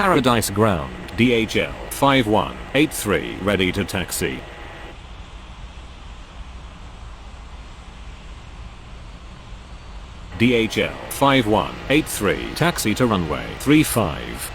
Paradise Ground, DHL 5183, ready to taxi. DHL 5183, taxi to runway 35.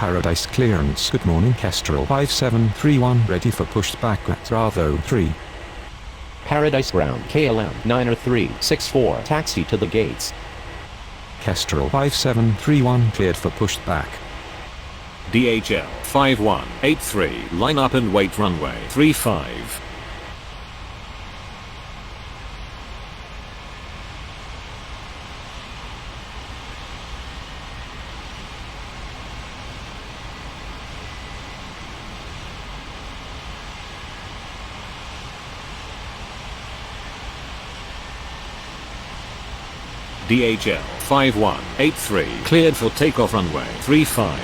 Paradise clearance. Good morning, Kestrel 5731, ready for pushback at Bravo 3. Paradise Ground, KLM 90364, taxi to the gates. Kestrel 5731, cleared for pushback. DHL 5183, line up and wait runway 35. DHL 5183, cleared for takeoff runway 35.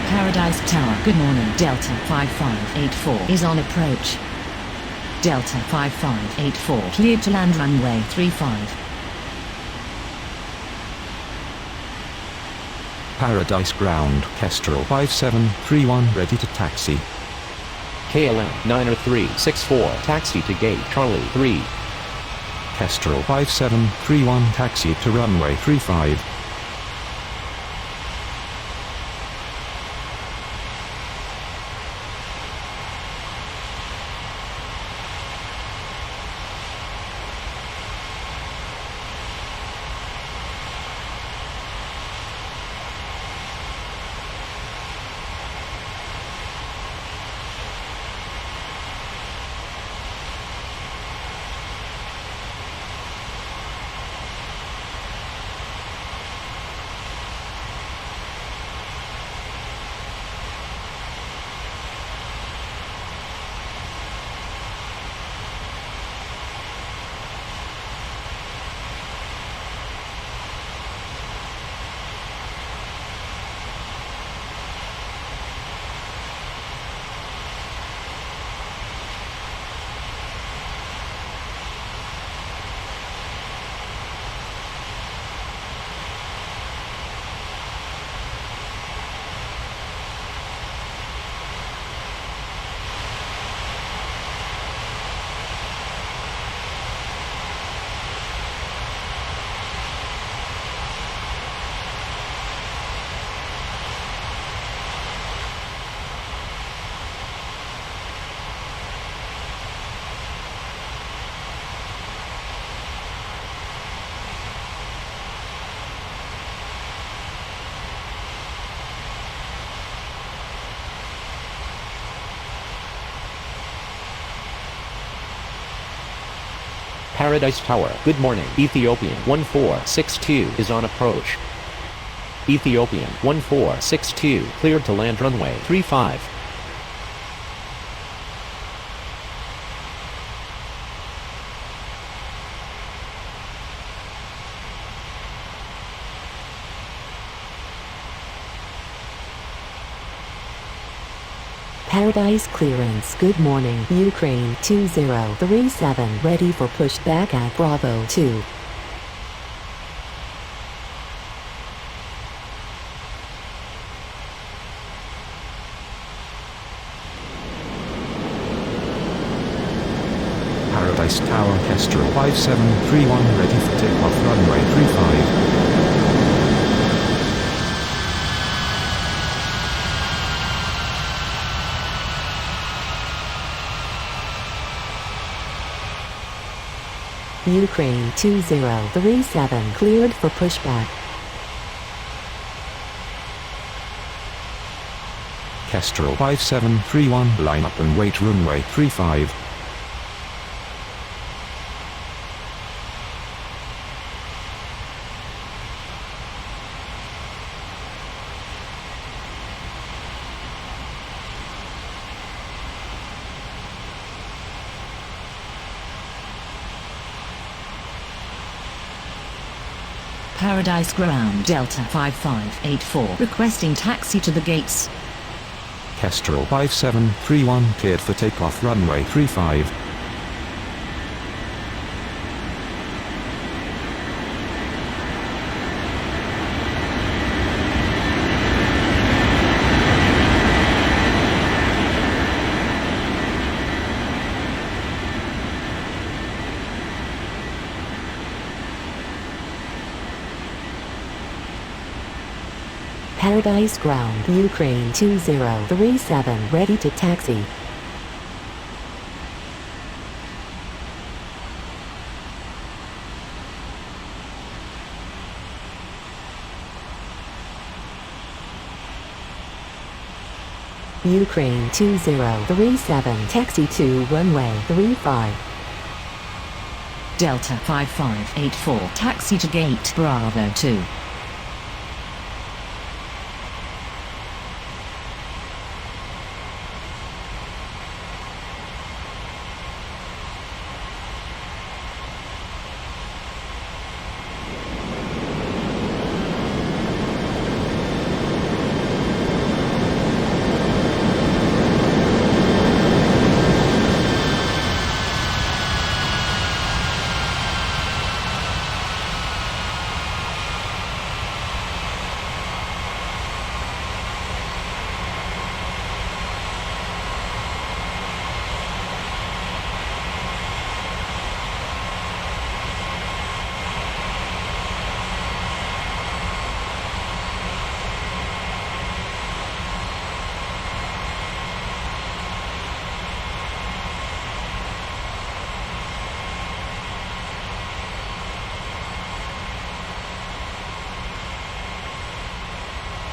Paradise Tower. Good morning. Delta 5584 is on approach. Delta 5584 cleared to land runway 35. Paradise Ground, Kestrel 5731, ready to taxi. KLM 90364, taxi to gate Charlie 3. Kestrel 5731, taxi to runway 35. Paradise Tower. Good morning. Ethiopian 1462 is on approach. Ethiopian 1462 cleared to land runway 35. Paradise clearance. Good morning. Ukraine 2037 ready for pushback at Bravo 2. Paradise Tower Kestrel 5731 ready for takeoff runway 35. Ukraine 2037 cleared for pushback. Kestrel 5731 line up and wait runway 35. Paradise Ground Delta 5584 requesting taxi to the gates. Kestrel 5731 cleared for takeoff runway 35. Paradise Ground Ukraine 2037 ready to taxi. Ukraine 2037 taxi to runway 35. Delta 5584 taxi to gate Bravo 2.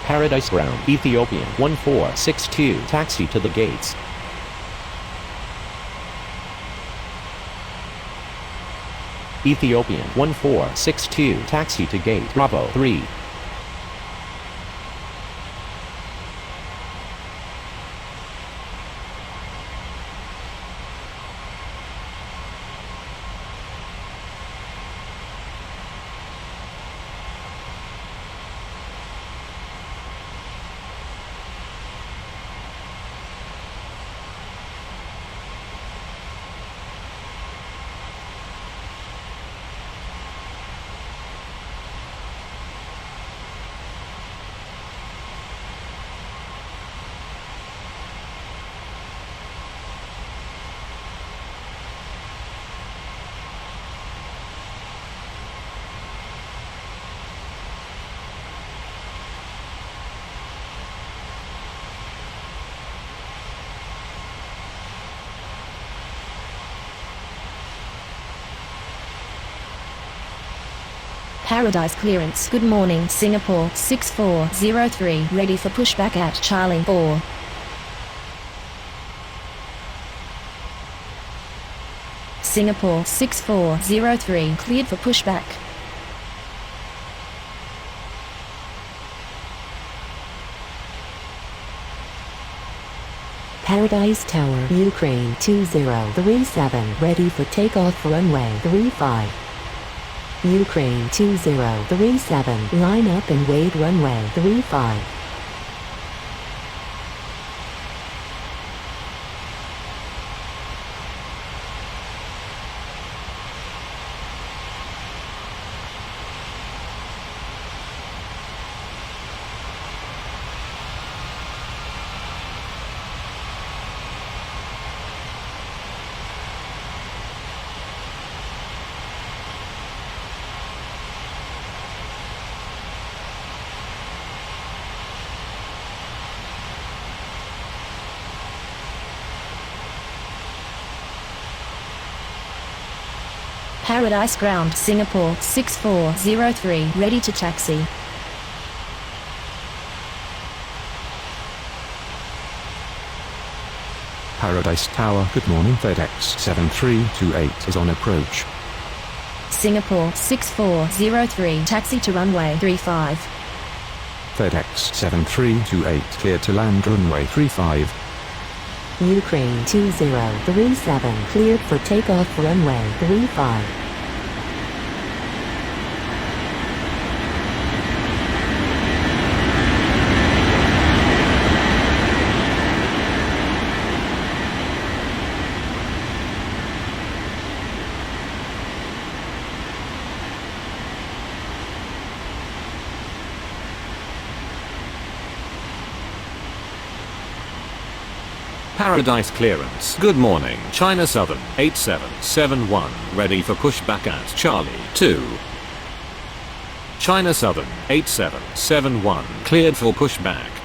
Paradise Ground Ethiopian 1462 taxi to the gates. Ethiopian 1462 taxi to gate Bravo 3. Paradise clearance. Good morning, Singapore 6403 ready for pushback at Charlie 4. Singapore 6403 cleared for pushback. Paradise Tower, Ukraine 2037, ready for takeoff runway 35. Ukraine 2037, line up and wait runway 35. Paradise Ground, Singapore 6403, ready to taxi. Paradise Tower, good morning. FedEx 7328 is on approach. Singapore 6403, taxi to runway 35. FedEx 7328 cleared to land runway 35. Ukraine 2037, cleared for takeoff runway 35. Paradise clearance. Good morning. China Southern 8771. Ready for pushback at Charlie 2. China Southern 8771. Cleared for pushback.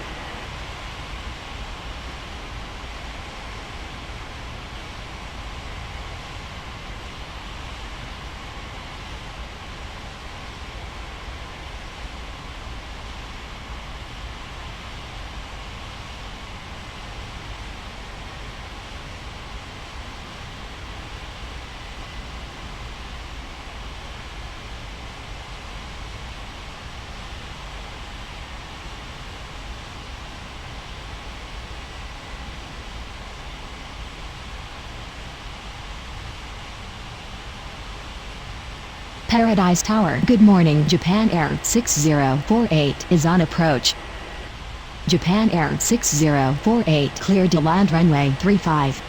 Paradise Tower, good morning. Japan Air 6048 is on approach. Japan Air 6048 cleared to land runway 35.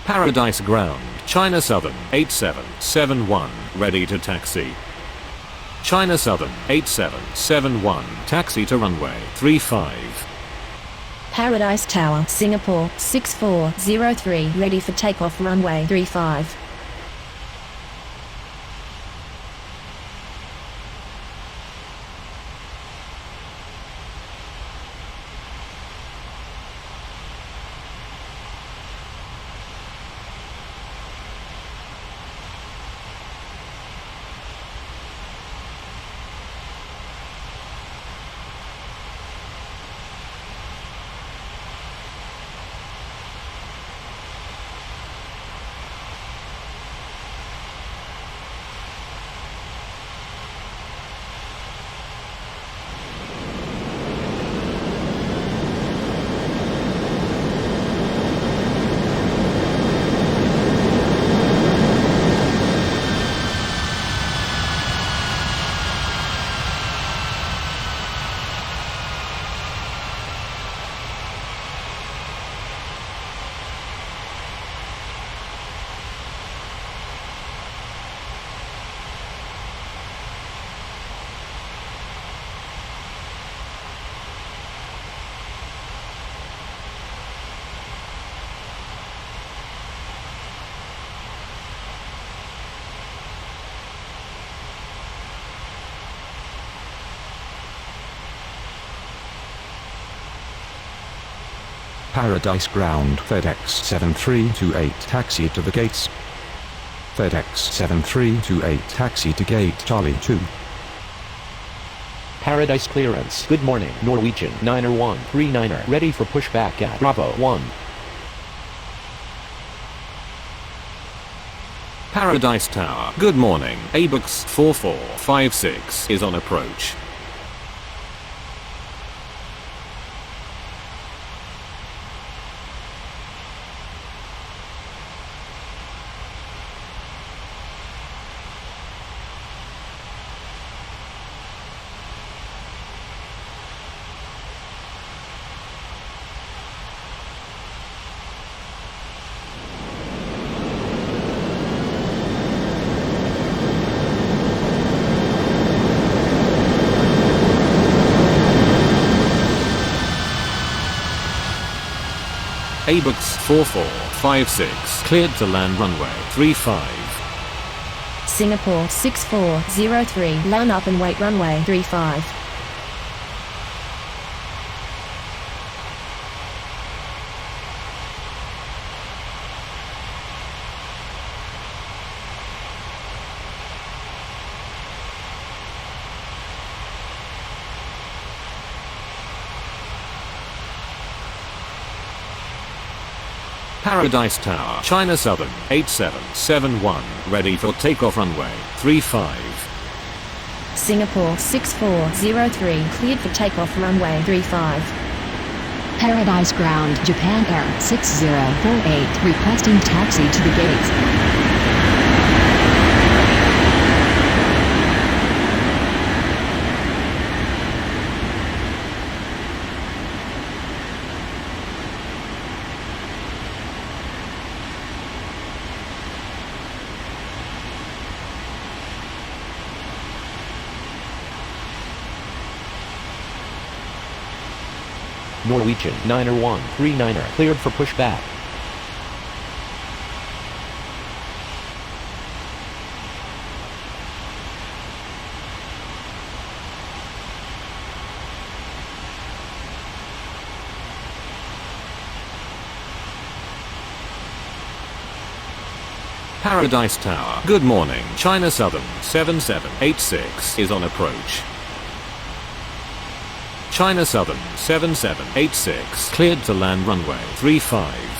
Paradise Ground. China Southern 8771. Ready to taxi. China Southern 8771. Taxi to runway 35. Paradise Tower, Singapore 6403, ready for takeoff runway 35. Paradise Ground, FedEx 7328 taxi to the gates. FedEx 7328 taxi to gate Charlie 2. Paradise clearance. Good morning. Norwegian 9er139er. Ready for pushback at Bravo 1. Paradise Tower. Good morning. ABUX 4456 is on approach. ABUX 4456 cleared to land runway 35. Singapore 6403, line up and wait runway 35. Paradise Tower, China Southern 8771, ready for takeoff runway 35. Singapore 6403, cleared for takeoff runway 35. Paradise Ground, Japan Air 6048, requesting taxi to the gates. Norwegian 9er139er. Cleared for pushback. Paradise Tower. Good morning. China Southern 7786 is on approach. China Southern 7786 cleared to land runway 35.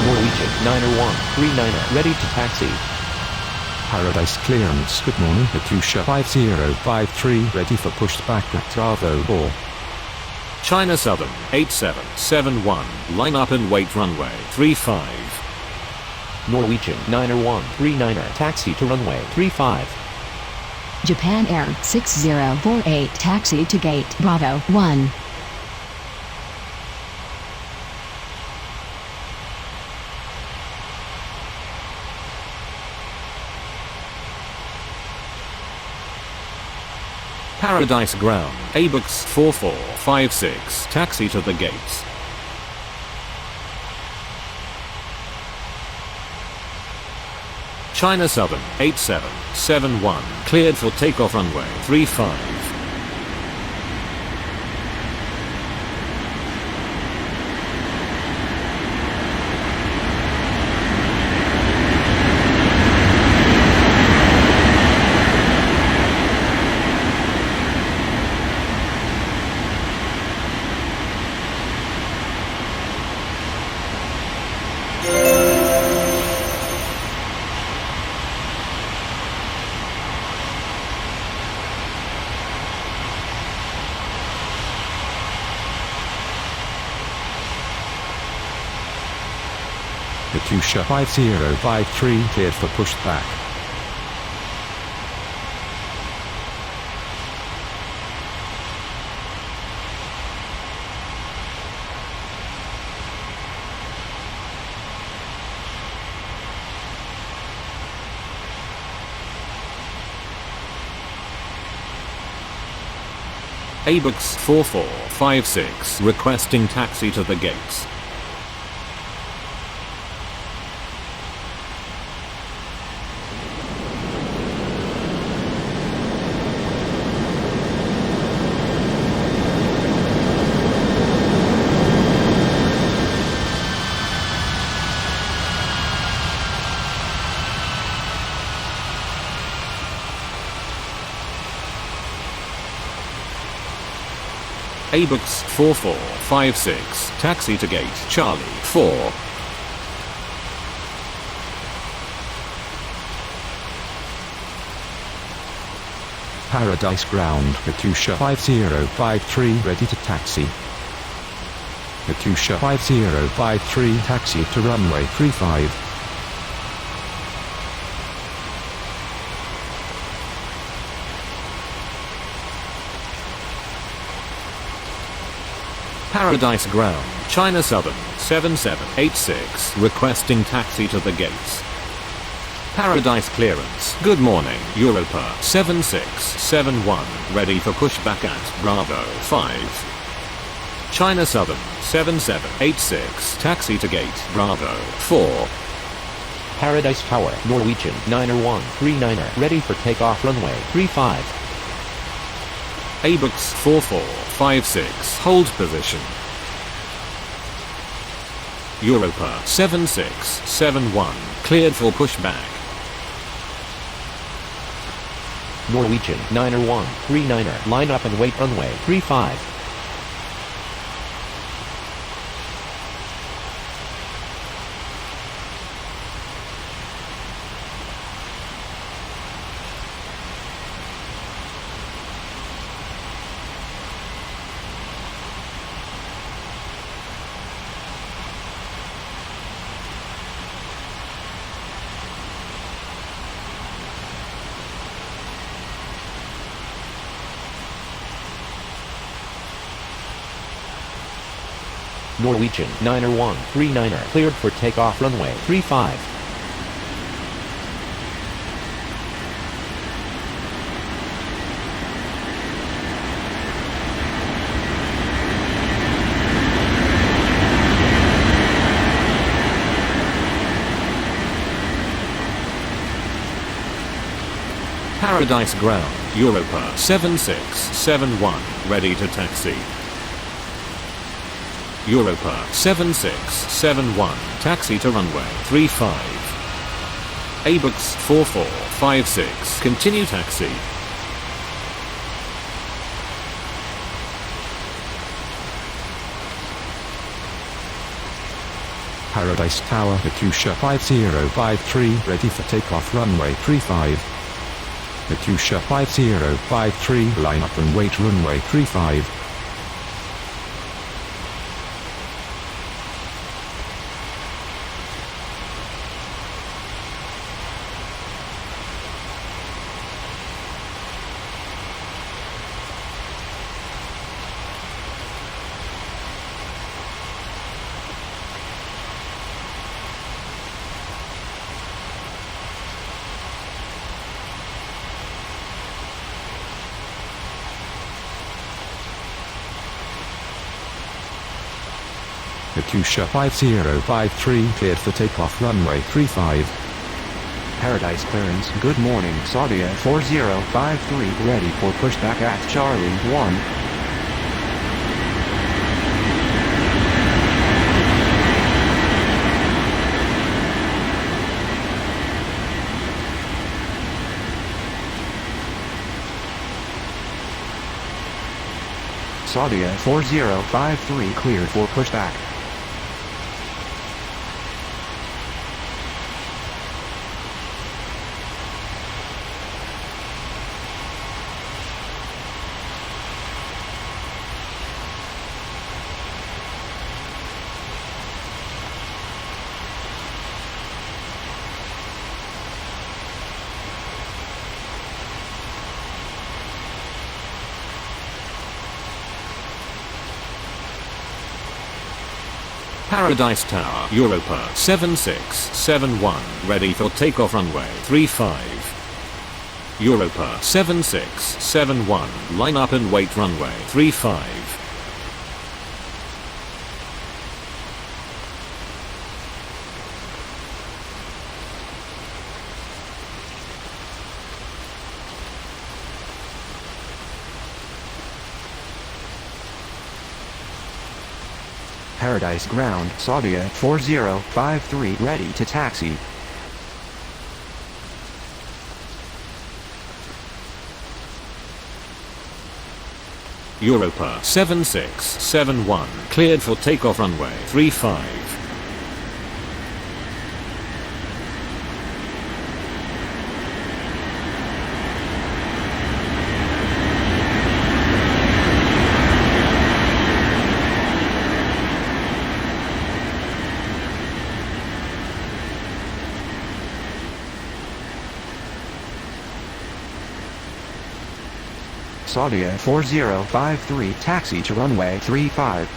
Norwegian 9er139er. Ready to taxi. Paradise clearance. Good morning. Katusha 5053, ready for pushback at Bravo 4. China Southern 8771, line up and wait runway 35. Norwegian 9er139er. Taxi to runway 35. Japan Air 6048, taxi to gate Bravo 1. Paradise Ground, ABUX 4456, taxi to the gates. China Southern 8771, cleared for takeoff runway 35. Katusha 5053, cleared for pushback. Abux 4456 requesting taxi to the gates. Abux 4456 taxi to gate Charlie 4. Paradise Ground, Katusha 5053 ready to taxi. Katusha 5053 taxi to runway 35. Paradise Ground, China Southern 7786 requesting taxi to the gates. Paradise Clearance, good morning, Europa 7671 ready for pushback at Bravo 5. China Southern 7786 taxi to gate Bravo 4. Paradise Tower, Norwegian 90139er ready for takeoff runway 35. Abux 4456 hold position. Europa 7671 cleared for pushback. Norwegian 90139er line up and wait runway 35. Norwegian 90139er cleared for takeoff runway 35. Paradise Ground, Europa 7671 ready to taxi. Europa 7671 taxi to runway 35. Abux 4456 continue taxi. Paradise Tower, Katusha 5053 ready for takeoff runway 35. Katusha 5053 line up and wait runway 35. Katusha 5053 cleared for takeoff runway 35. Paradise Clearance, good morning, Saudia 4053 ready for pushback at Charlie 1. Saudia 4053 cleared for pushback. Paradise Tower, Europa 7671 ready for takeoff runway 35. Europa 7671, line up and wait runway 35. Paradise Ground, Saudia 4053, ready to taxi. Europa 7671, cleared for takeoff runway 35. Saudia 4053, taxi to runway 35.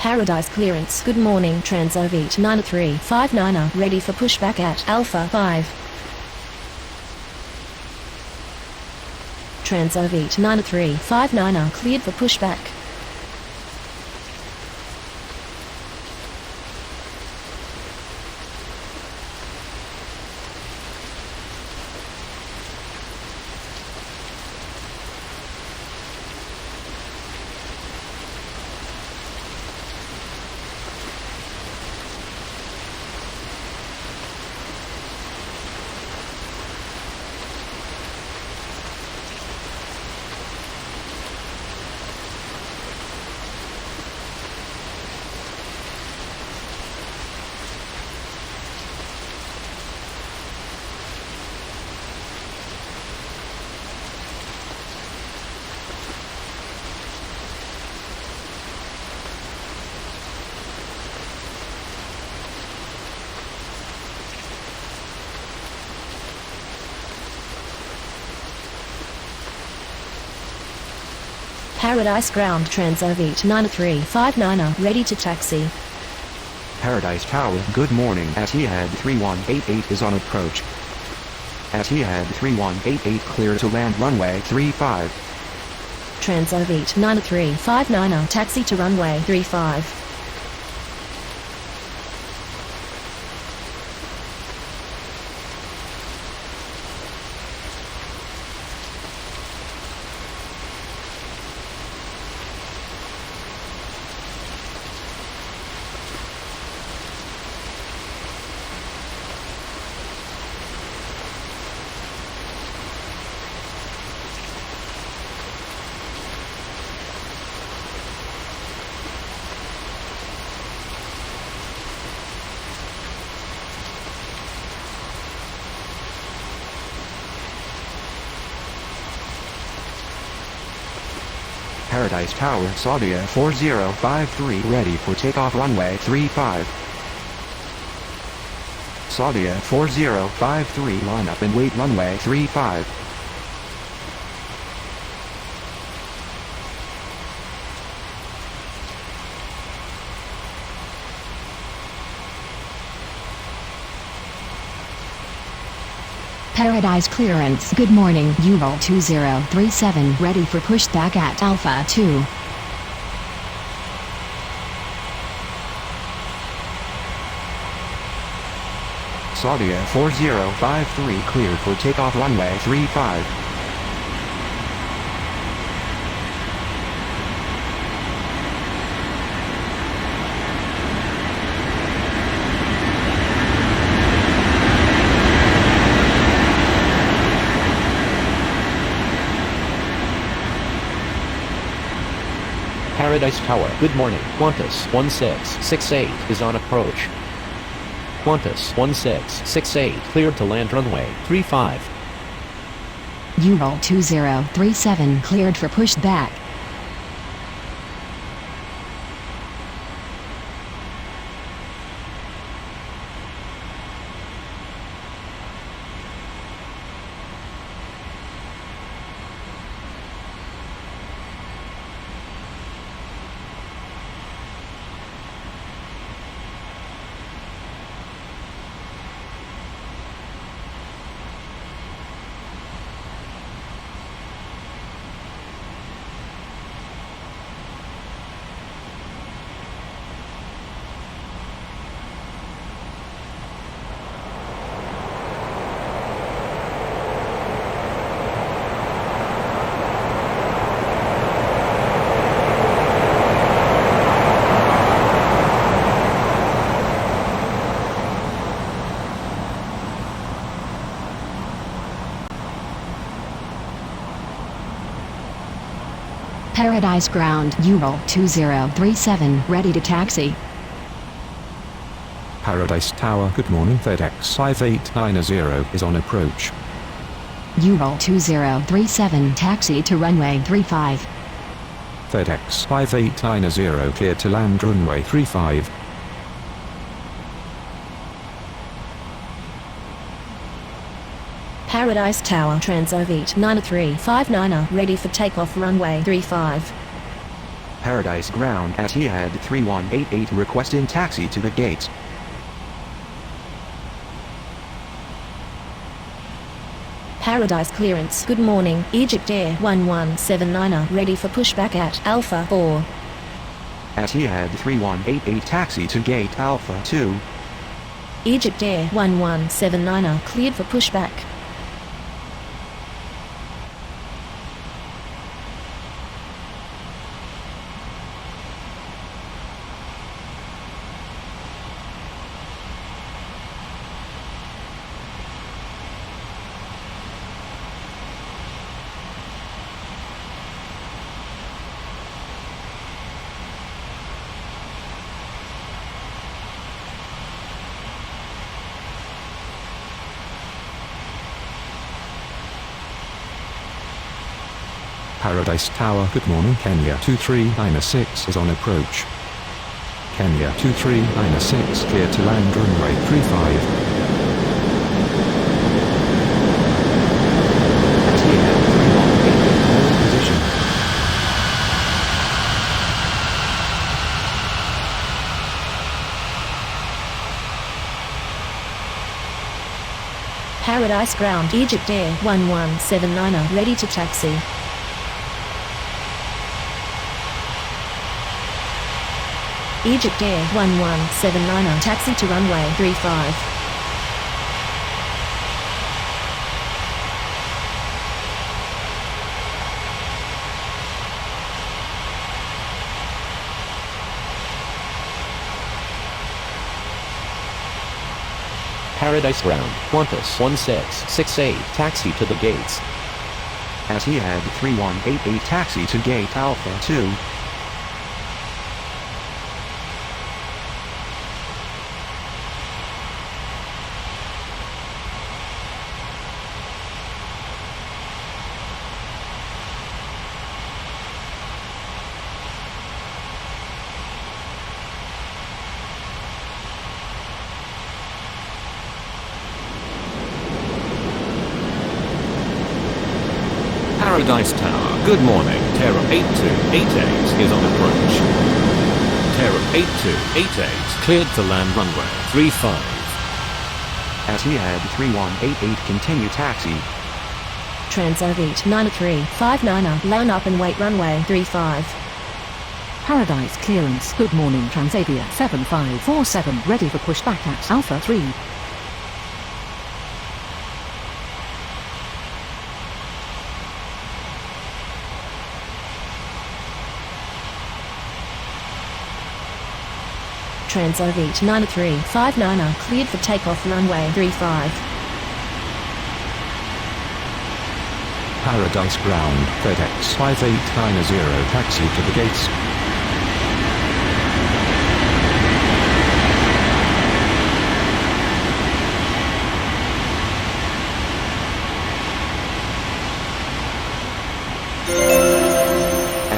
Paradise clearance. Good morning, Transovit 9359, ready for pushback at Alpha 5. Transovit 9359, cleared for pushback. Paradise Ground, Transovit 9359, ready to taxi. Paradise Tower, good morning. Etihad 3188 is on approach. Etihad 3188, clear to land runway 35. Transovit 9359, taxi to runway 35. Paradise Tower, Saudia 4053, ready for takeoff runway 35. Saudia 4053, line up and wait runway 35. Paradise clearance. Good morning, Uval 2037, ready for pushback at Alpha 2. Saudia 4053, cleared for takeoff runway 35. Paradise Tower, good morning. Qantas 1668 is on approach. Qantas 1668 cleared to land runway 35. Ural 2037 cleared for pushback. Paradise Ground, Ural 2037, ready to taxi. Paradise Tower, good morning. FedEx 5890 is on approach. Ural 2037, taxi to runway 35. FedEx 5890 clear to land runway 35. Paradise Tower, Transovit 9359, ready for takeoff runway 35. Paradise Ground at Etihad 3188 requesting taxi to the gates. Paradise Clearance, good morning, Egypt Air 1179, ready for pushback at Alpha 4. At Etihad 3188 taxi to gate Alpha 2. Egypt Air 1179, cleared for pushback. Paradise Tower, good morning. Kenya 2396 is on approach. Kenya 2396 clear to land runway 35. At Etihad 3188 hold position. Paradise Ground, Egypt Air 1179, ready to taxi. Egypt Air 1179, taxi to runway 35. Paradise Ground, Qantas 1668 taxi to the gates. At Etihad 3188 taxi to gate Alpha 2. Paradise Tower, good morning. Terra 8288 is on approach. Terra 8288 cleared to land runway 35. At Etihad 3188 continue taxi. Transovit 9359, line up and wait runway 35. Paradise Clearance, good morning. Transavia 7547, ready for pushback at Alpha 3. Transovit 9359, cleared for takeoff runway 35. Paradise Ground, FedEx 5890 taxi to the gates.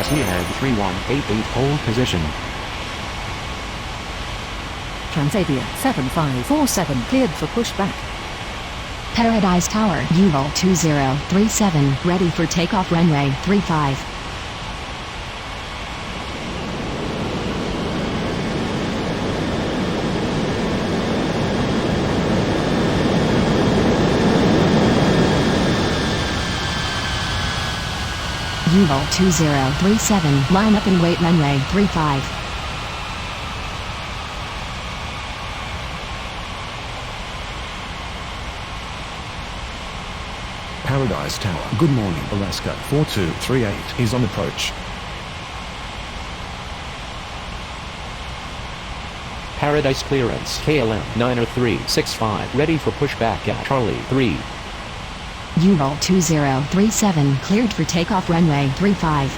Etihad 3188 hold position. Transavia 7547 cleared for pushback. Paradise Tower, Ural 2037, ready for takeoff runway 35. Ural 2037, line up and wait runway 35. Paradise Tower. Good morning. Alaska 4238 is on approach. Paradise clearance, KLM 90365, ready for pushback at Charlie 3. Ural 2037, cleared for takeoff runway 35.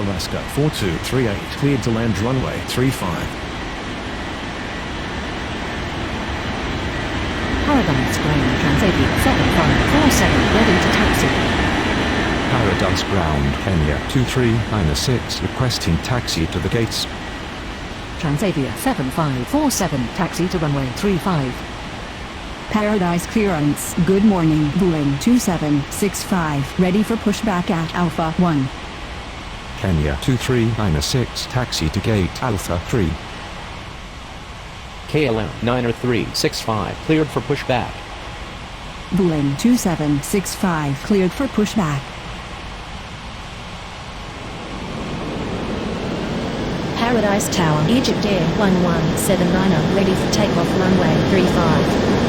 Alaska 4238 cleared to land runway 35. Paradise Ground Transavia 7547 ready to taxi. Paradise Ground Kenya 2396 requesting taxi to the gates. Transavia 7547 taxi to runway 35. Paradise clearance. Good morning. Boeing 2765 ready for pushback at Alpha 1. Kenya 2396 taxi to gate Alpha 3. KLM 90365, cleared for pushback. Boeing 2765 cleared for pushback. Paradise Tower, Egypt Air 1179, ready for takeoff runway 35.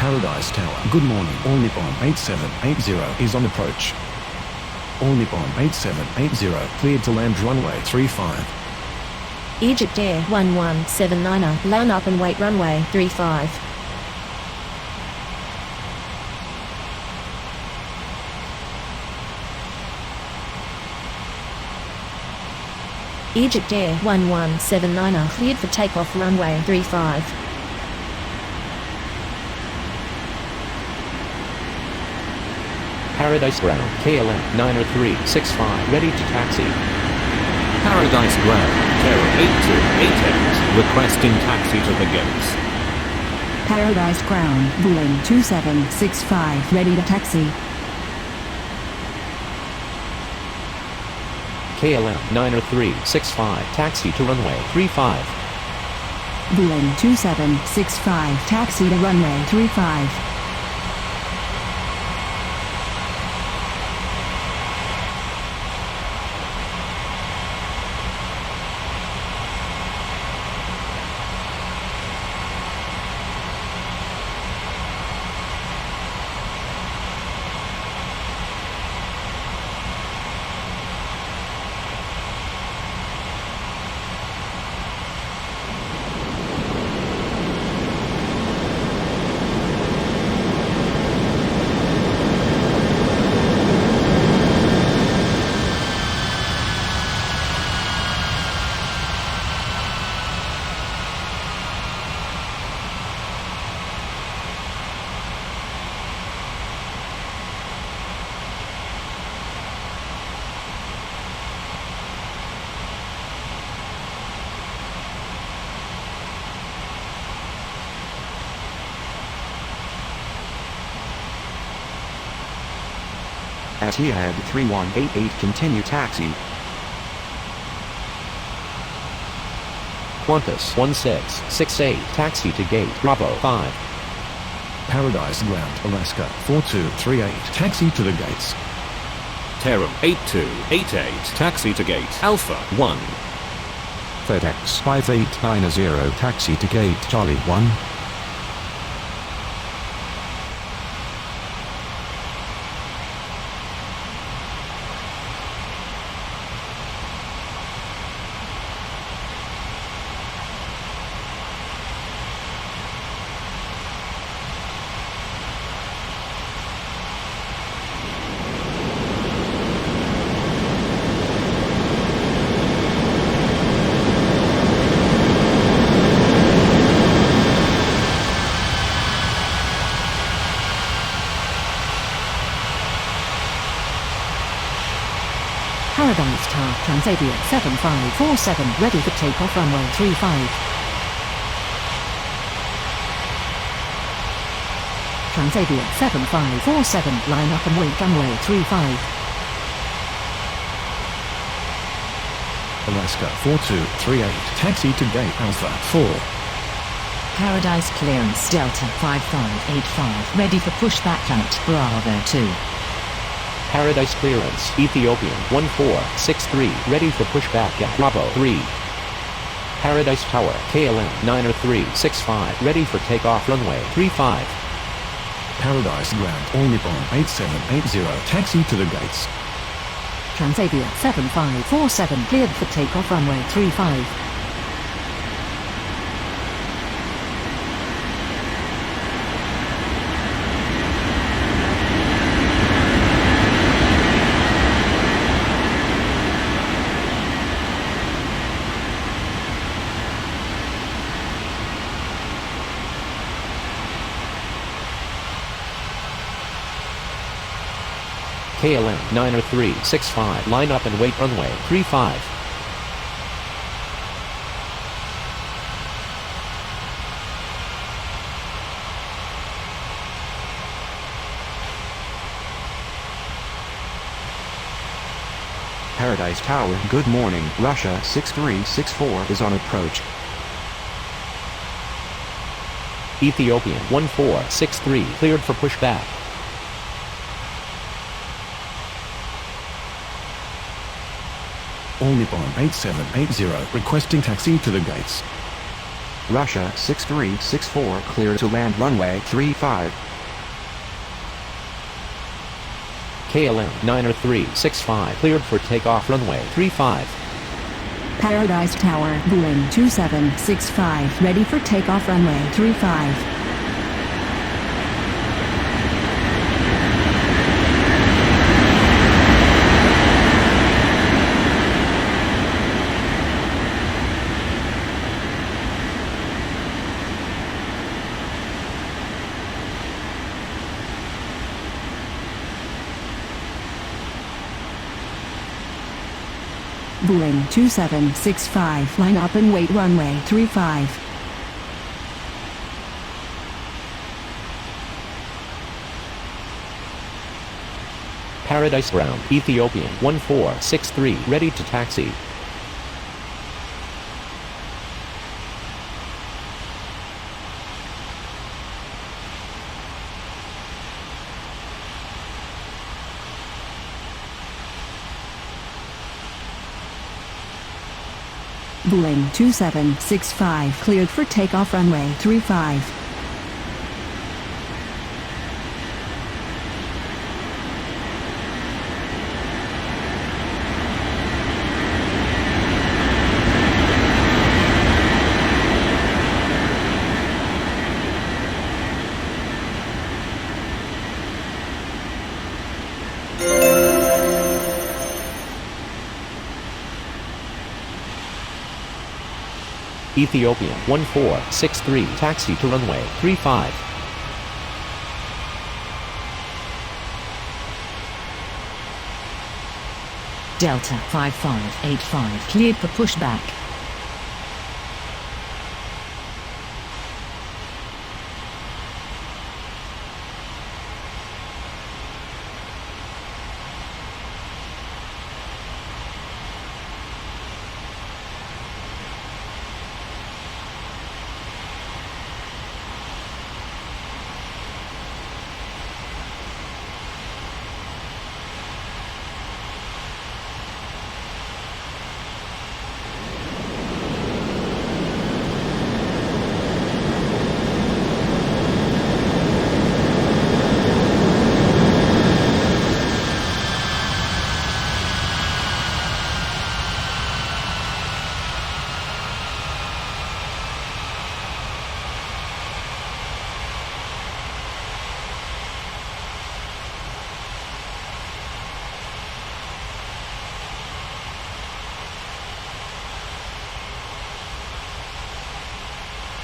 Paradise Tower. Good morning. All Nippon 8780 is on approach. All Nippon 8780 cleared to land runway 35. Egypt Air 1179, line up and wait runway 35. Egypt Air 1179, cleared for takeoff runway 35. Paradise Ground, KLM 90365, ready to taxi. Paradise Ground, Terra 8288, requesting taxi to the gates. Paradise Ground. Boeing 2765 ready to taxi. KLM 90365, taxi to runway 35. Boeing 2765 taxi to runway 35. Etihad 3188 continue taxi. Qantas 1668, taxi to gate Bravo 5. Paradise Ground, Alaska 4238 taxi to the gates. Terra 8288, taxi to gate Alpha 1. FedEx 5890 taxi to gate Charlie 1. Transavia 7547 ready for takeoff runway 35. Transavia 7547 line up and wait runway 35. Alaska 4238 taxi to gate Alpha 4. Paradise clearance Delta 5585 ready for pushback at Bravo 2. Paradise clearance Ethiopian 1463 ready for pushback at Bravo 3. Paradise Tower KLM 90365 ready for takeoff runway 35. Paradise Ground All Nippon 8780 taxi to the gates. Transavia 7547 cleared for takeoff runway 35. KLM 90365 line up and wait runway 35. Paradise Tower, good morning. Russia 6364 is on approach. Ethiopian 1463 cleared for pushback. All Nippon 8780 requesting taxi to the gates. Russia 6364 clear to land runway 35. KLM 90365 cleared for takeoff runway 35. Paradise Tower, Boeing 2765, ready for takeoff runway 35. Boeing 2765, line up and wait runway 35. Paradise Ground Ethiopian 1463 ready to taxi. Boeing 2765, cleared for takeoff runway 35. Ethiopian 1463 taxi to runway 35. Delta 5585 cleared for pushback.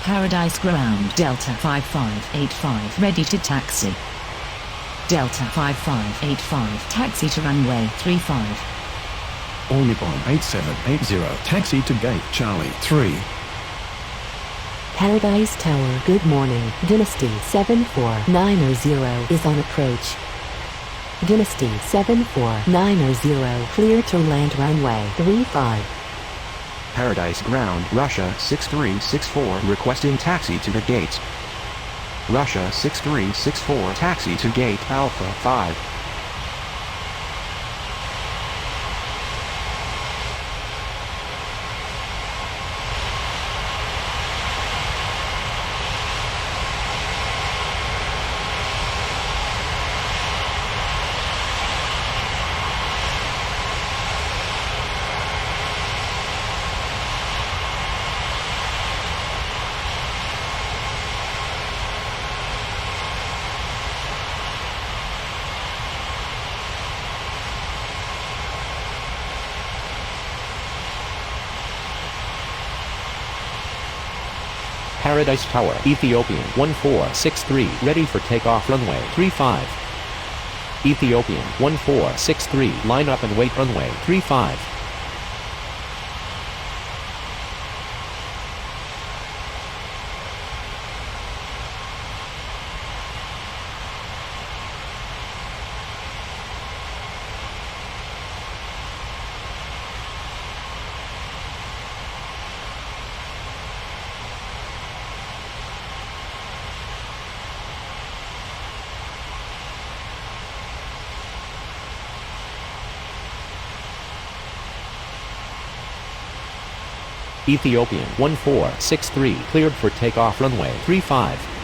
Paradise Ground Delta 5585 ready to taxi. Delta 5585 taxi to runway 35. Omnibon 8780, taxi to gate Charlie 3. Paradise Tower, good morning. Dynasty 74900 is on approach. Dynasty 74900, clear to land runway 35. Paradise Ground, Russia 6364, requesting taxi to the gates. Russia 6364, taxi to gate Alpha 5. Paradise Tower, Ethiopian 1463, ready for takeoff runway 35. Ethiopian 1463, line up and wait runway 35. Ethiopian 1463, cleared for takeoff runway 35.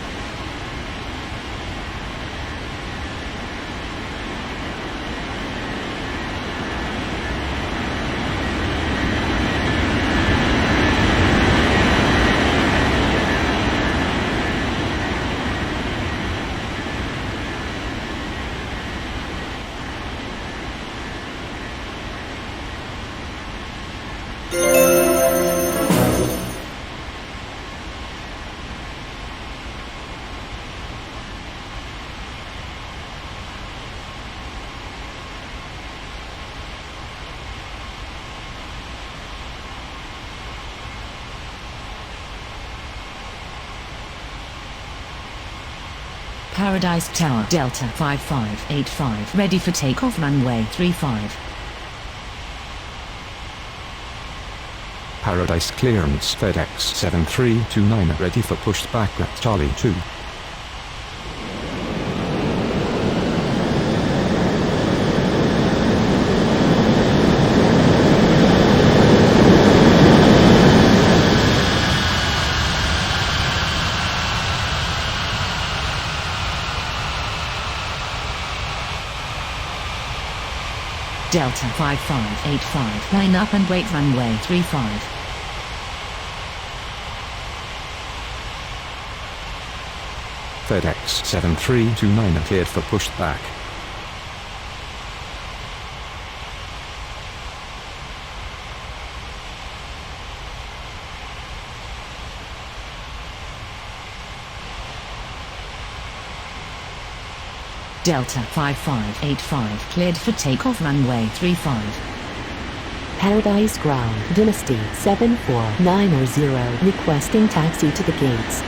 Paradise Tower, Delta 5585, ready for takeoff runway 35. Paradise clearance FedEx 7329, ready for pushback at Charlie 2. Delta 5585, line up and wait runway 35. FedEx 7329, cleared for pushback. Delta 5585, cleared for takeoff runway 35. Paradise Ground, Dynasty 74900, requesting taxi to the gates.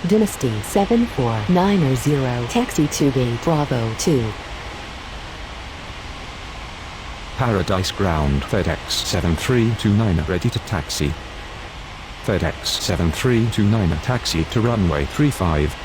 Dynasty 74900, taxi to gate Bravo 2. Paradise Ground FedEx 7329, ready to taxi. FedEx 7329, taxi to runway 35.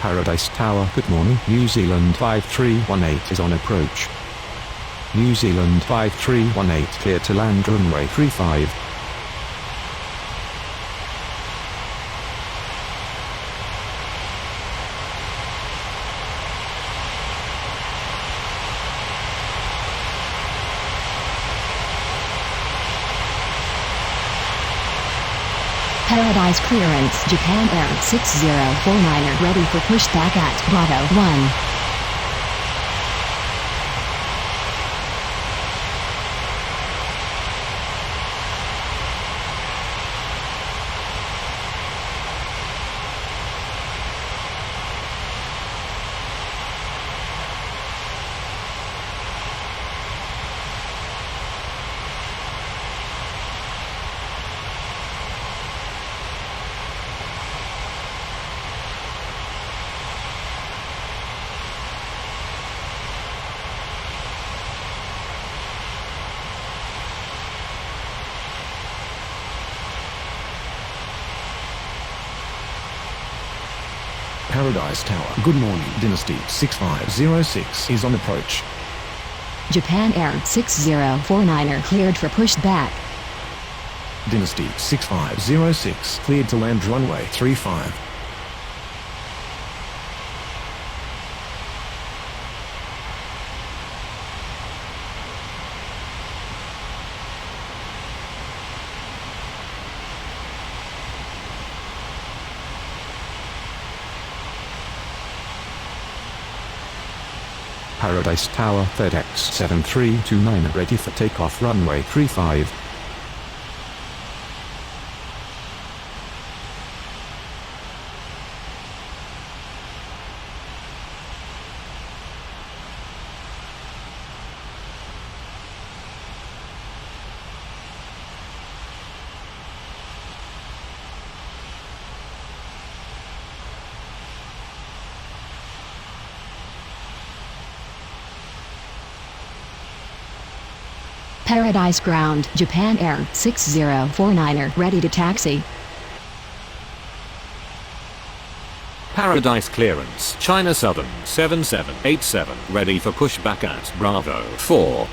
Paradise Tower, good morning. New Zealand 5318 is on approach. New Zealand 5318 clear to land runway 35. Paradise clearance, Japan Air 6049er ready for pushback at Bravo 1. Paradise Tower, good morning. Dynasty 6506 is on approach. Japan Air 6049er cleared for pushback. Dynasty 6506 cleared to land runway 35. Paradise Tower, FedEx 7329 ready for takeoff runway 35. Paradise Ground, Japan Air 6049er ready to taxi. Paradise clearance, China Southern 7787 ready for pushback at Bravo 4.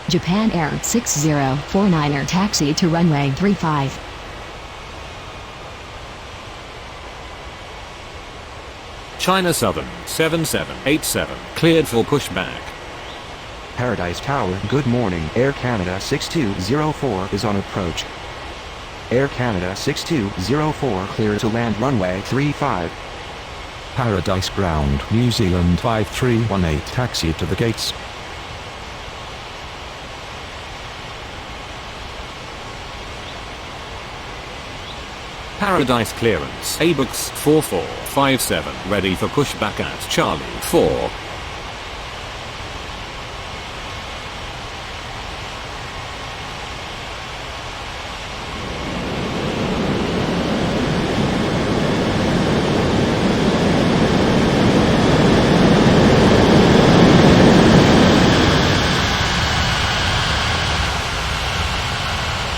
Japan Air 6049er taxi to runway 35. China Southern 7787 cleared for pushback. Paradise Tower, good morning. Air Canada 6204 is on approach. Air Canada 6204 clear to land runway 35. Paradise Ground, New Zealand 5318 taxi to the gates. Paradise clearance, ABUX 4457 ready for pushback at Charlie 4.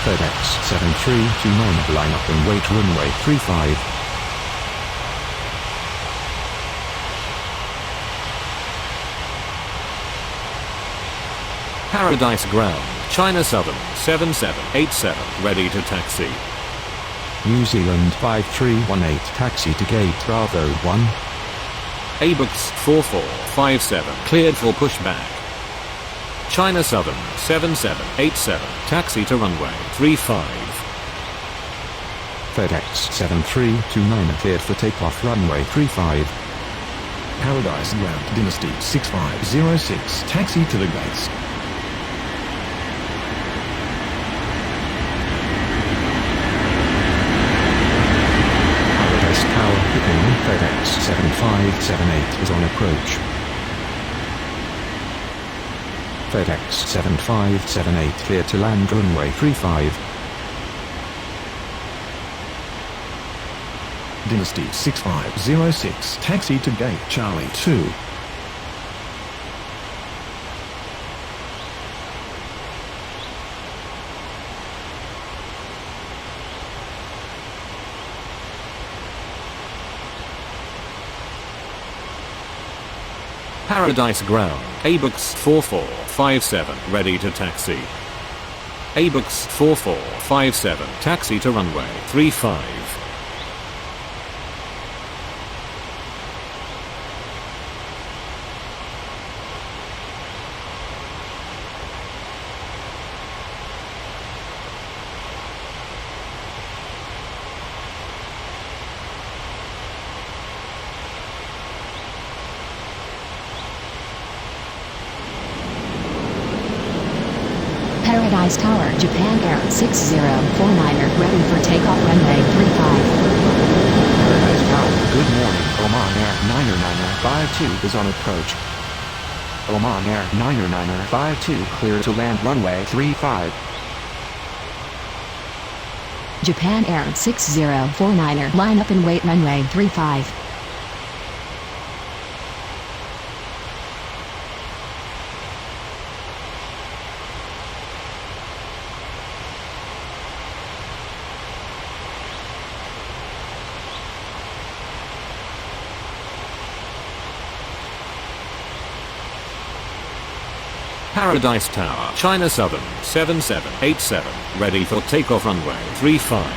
FedEx 7329 line up and wait runway 35. Paradise Ground, China Southern 7787 ready to taxi. New Zealand 5318 taxi to gate Bravo 1. ABUX 4457 cleared for pushback. China Southern 7787 taxi to runway 35. FedEx 7329 cleared for takeoff runway 35. Paradise Ground, Dynasty 6506 taxi to the gates. 7578 is on approach. FedEx 7578 clear to land runway 35. Dynasty 6506 taxi to gate Charlie 2. Paradise Ground, ABUX 4457, ready to taxi. ABUX 4457, taxi to runway 35. Paradise Tower, Japan Air 6049er, ready for takeoff runway 35. Paradise Tower, good morning. Oman Air 909er 52 is on approach. Oman Air 909er 52 clear to land runway 35. Japan Air 6049er, line up and wait runway 35. Paradise Tower, China Southern 7787, ready for takeoff runway 35.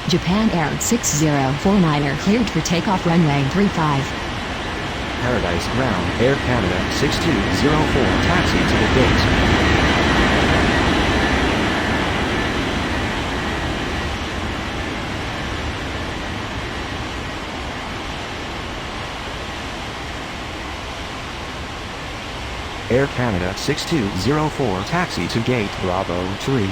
Japan Air 6049er, cleared for takeoff runway 35. Paradise Ground, Air Canada 6204 taxi to the gate. Air Canada 6204 taxi to gate Bravo 3.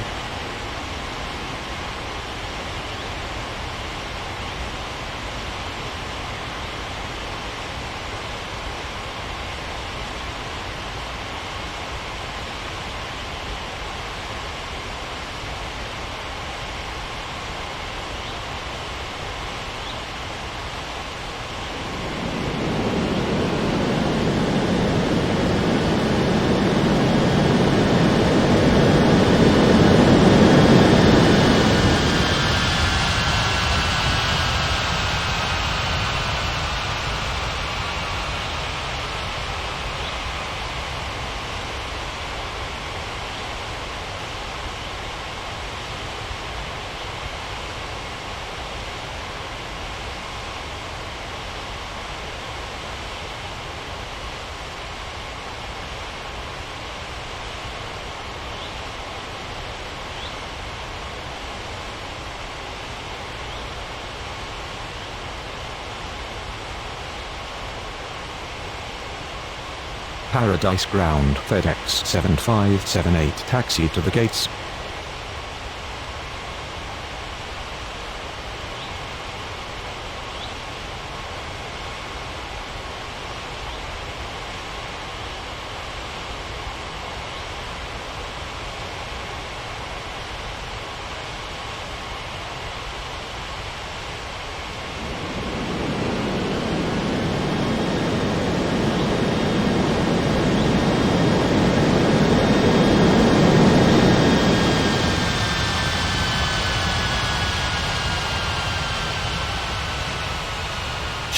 Paradise Ground, FedEx 7578 taxi to the gates.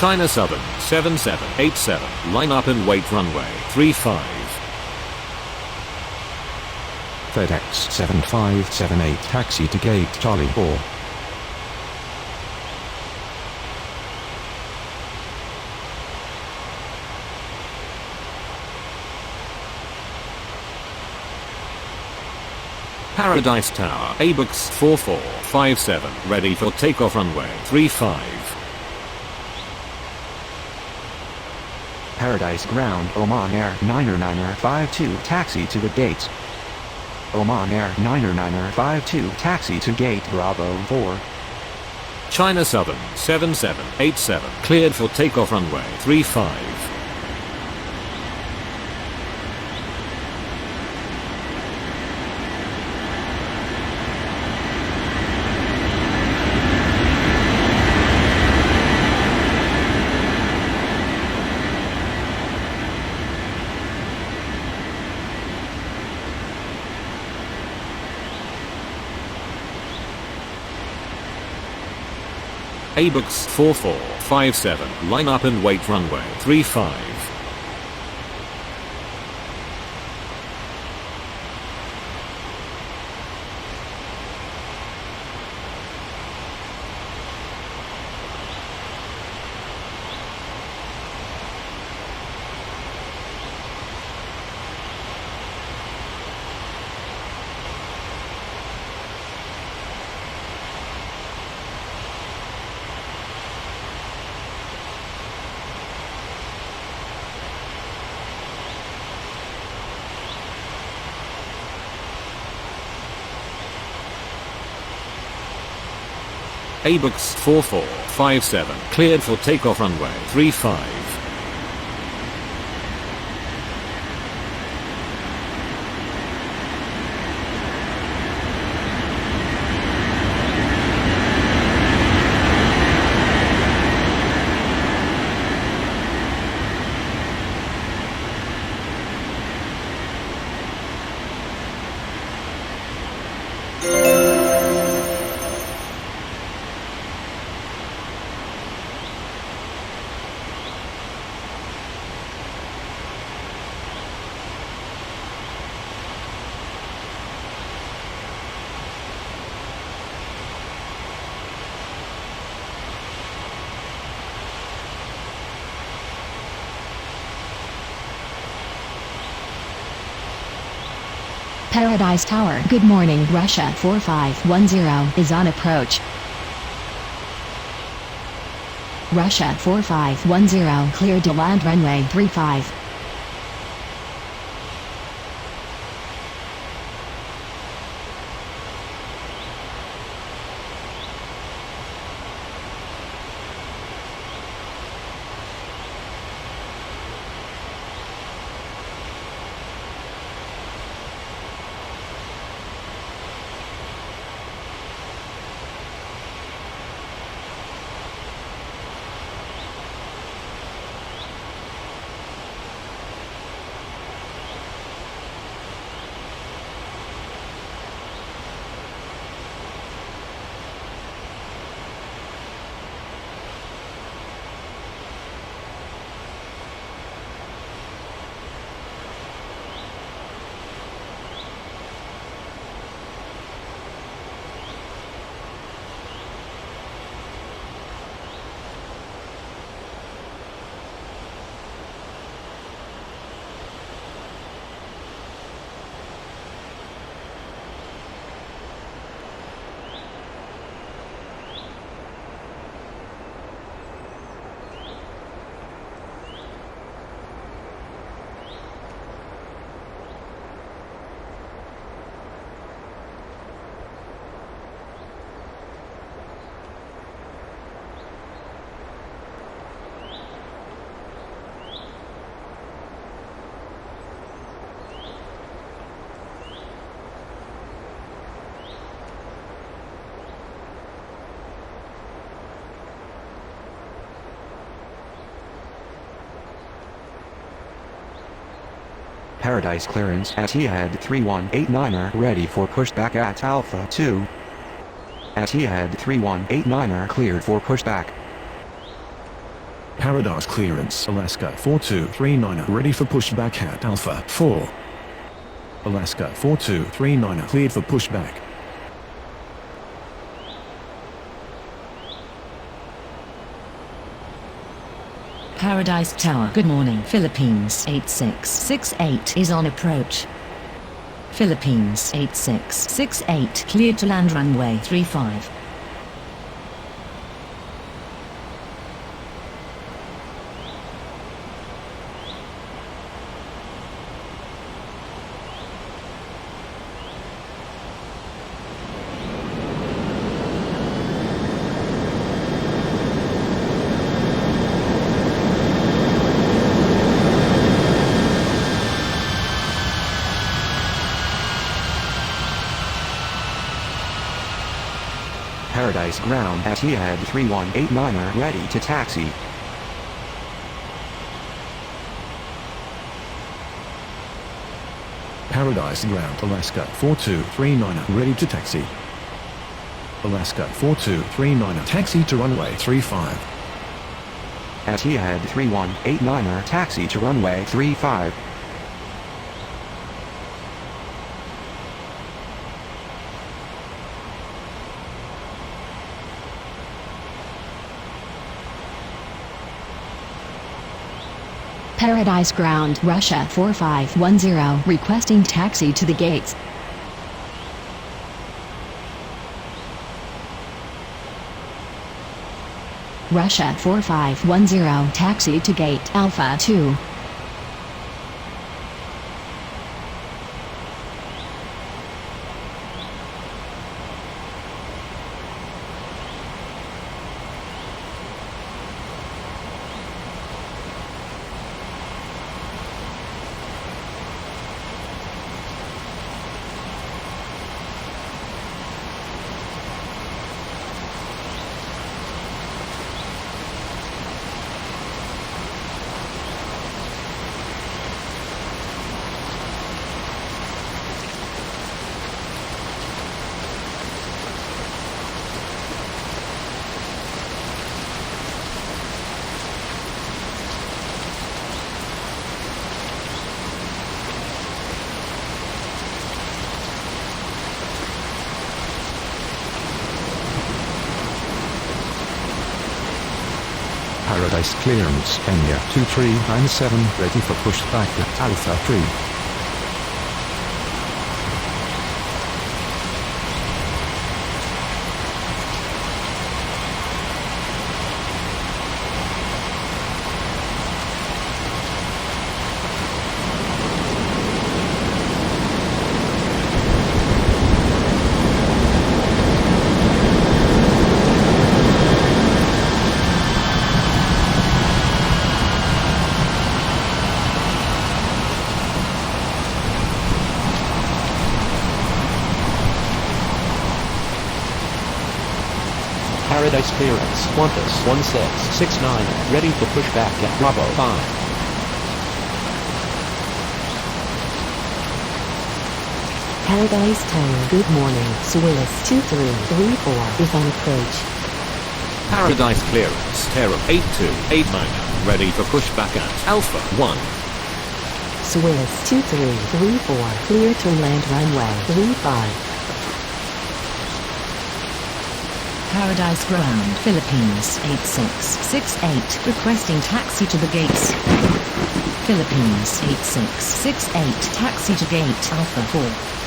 China Southern 7787, line up and wait runway 35. FedEx 7578 taxi to gate Charlie 4. Paradise Tower, ABUX 4457, ready for takeoff runway 35. Paradise Ground, Oman Air 909er 52 taxi to the gates. Oman Air 909er 52 taxi to gate Bravo 4. China Southern 7787 cleared for takeoff runway 35. ABUX 4457 line up and wait runway 35. ABUX 4457 cleared for takeoff runway 35. Paradise Tower. Good morning. Russia 4510 is on approach. Russia 4510 cleared to land runway 35. Paradise clearance at Etihad 3189er ready for pushback at Alpha 2. Etihad 3189er cleared for pushback. Paradise clearance Alaska 4239 ready for pushback at Alpha 4. Alaska 4239 cleared for pushback. Paradise Tower. Good morning. Philippines 8668 is on approach. Philippines 8668 cleared to land runway 35. Paradise Ground at Etihad 3189er ready to taxi. Paradise Ground, Alaska 4239er ready to taxi. Alaska 4239er taxi to runway 35. Etihad 3189er taxi to runway 35. Paradise Ground, Russia 4510, requesting taxi to the gates. Russia 4510, taxi to gate Alpha 2. Paradise clearance, Kenya 2397, ready for pushback at Alpha 3. Paradise clearance, Qantas 1669, ready for pushback at Bravo 5. Paradise Tower, good morning. Swiss 2334 is on approach. Paradise clearance, Terra 8289, ready for pushback at Alpha 1. Swiss 2334, clear to land runway 35. Paradise Ground, Philippines 8668, requesting taxi to the gates. Philippines 8668, taxi to gate Alpha 4.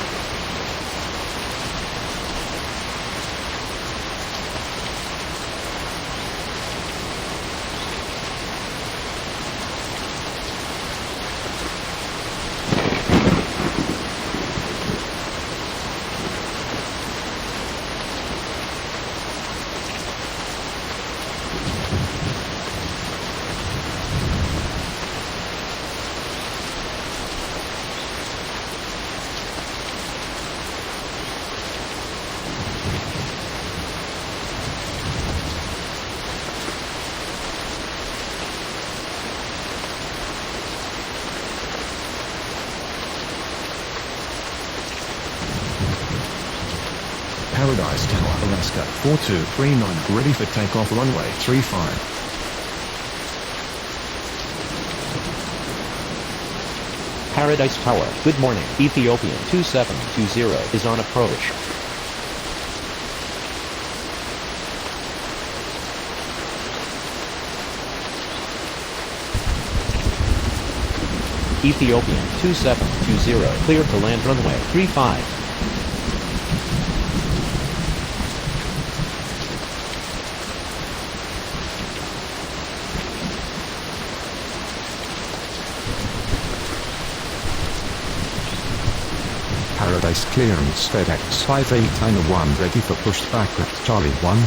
Paradise Tower, Alaska 4239, ready for takeoff runway 35. Paradise Tower, good morning. Ethiopian 2720 is on approach. Ethiopian 2720, clear to land runway 35. Paradise clearance, FedEx 5891, ready for pushback at Charlie 1.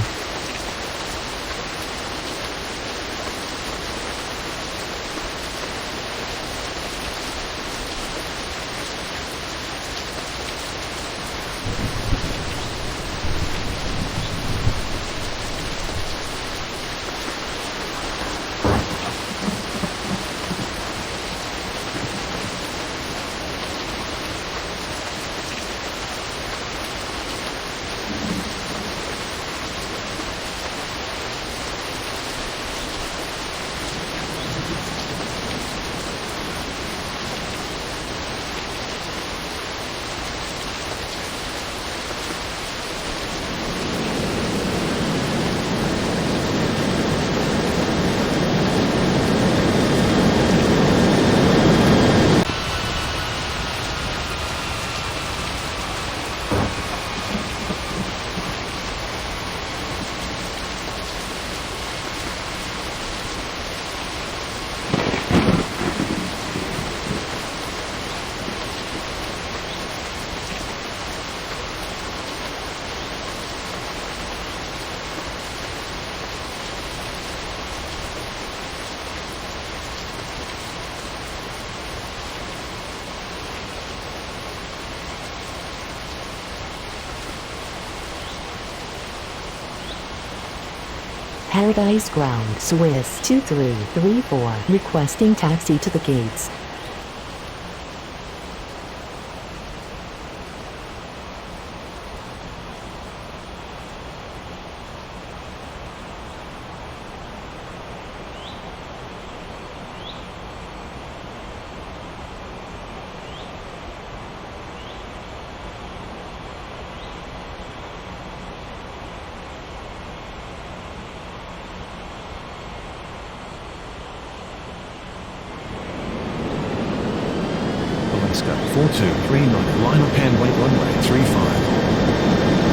Paradise Ground Swiss 2334 requesting taxi to the gates. Alaska 4239, line up and wait runway 35.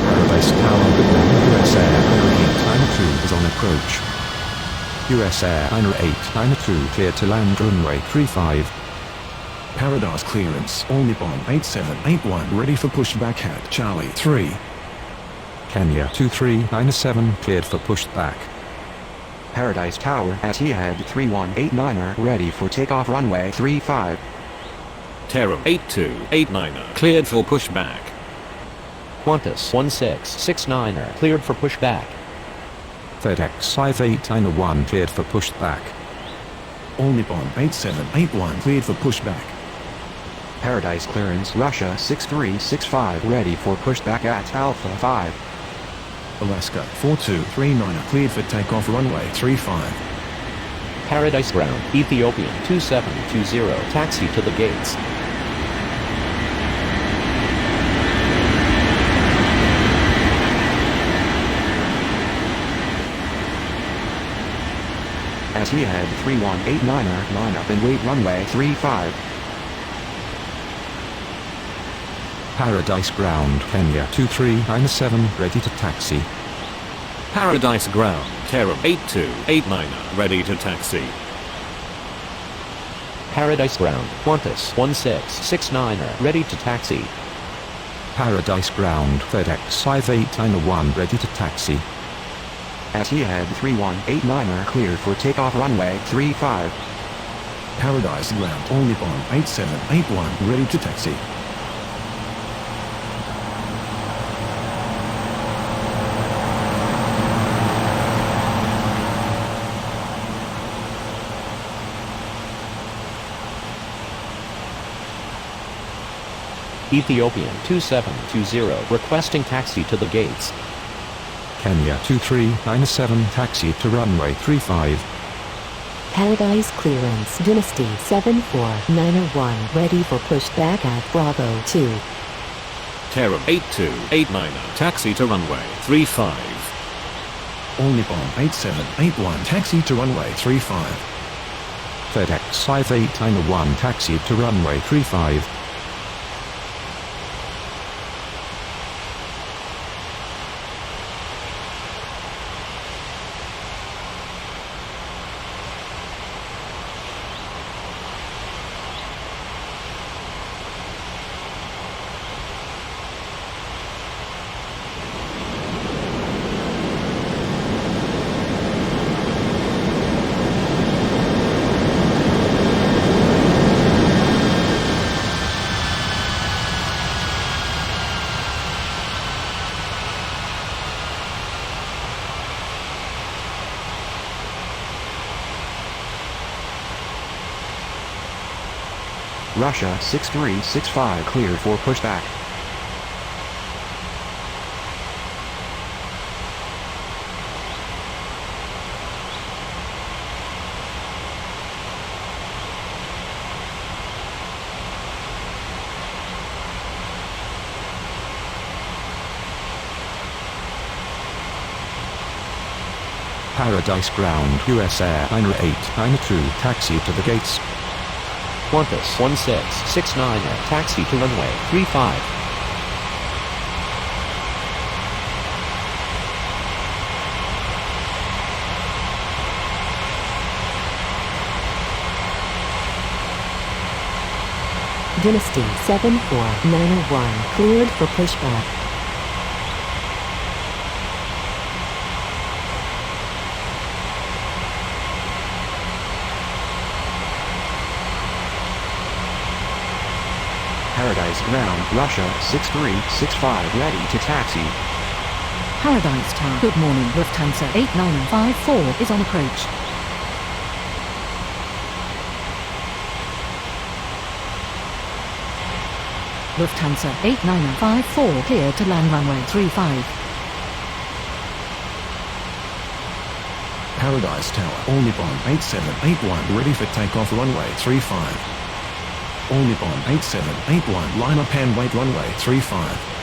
Paradise Tower, good morning, US Air 892 is on approach. US Air 892 clear to land runway 35. Paradise clearance, Omnibon 8781 ready for pushback at Charlie 3. Kenya 2397 cleared for pushback. Paradise Tower at Etihad 3189er ready for takeoff runway 35. Terram 8289er cleared for pushback. Qantas 1669er cleared for pushback. FedEx 5891 cleared for pushback. Omnibon 8781 cleared for pushback. Paradise clearance Russia 6365 ready for pushback at Alpha 5. Alaska 4239 cleared for takeoff runway 35. Paradise Ground, Ethiopian 2720 taxi to the gates. As he had 3189er line up and wait runway 35. Paradise Ground, Kenya 2397 ready to taxi. Paradise Ground, Terram 8289er ready to taxi. Paradise Ground, Qantas 1669er ready to taxi. Paradise Ground, FedEx 5891 ready to taxi. As he had 3189er cleared for takeoff runway 35. Paradise Ground, Omnibon 8781 ready to taxi. Ethiopian 2720 requesting taxi to the gates. Kenya 2397 taxi to runway 35. Paradise clearance Dynasty 74901 ready for pushback at Bravo 2. Terram 8289er taxi to runway 35. Omnibon 8781 taxi to runway 35. FedEx 5891 taxi to runway 35. Russia 6365 cleared for pushback. Paradise Ground, US Air 9892 taxi to the gates. Qantas 1669er taxi to runway 35. Dynasty 74901 cleared for pushback. Paradise Ground, Russia 6365 ready to taxi. Paradise Tower. Good morning. Lufthansa 8954 is on approach. Lufthansa 8954 clear to land runway 35. Paradise Tower. Onlybon 8781 ready for takeoff runway 35. Onlybon 8781 line up and wait runway 35.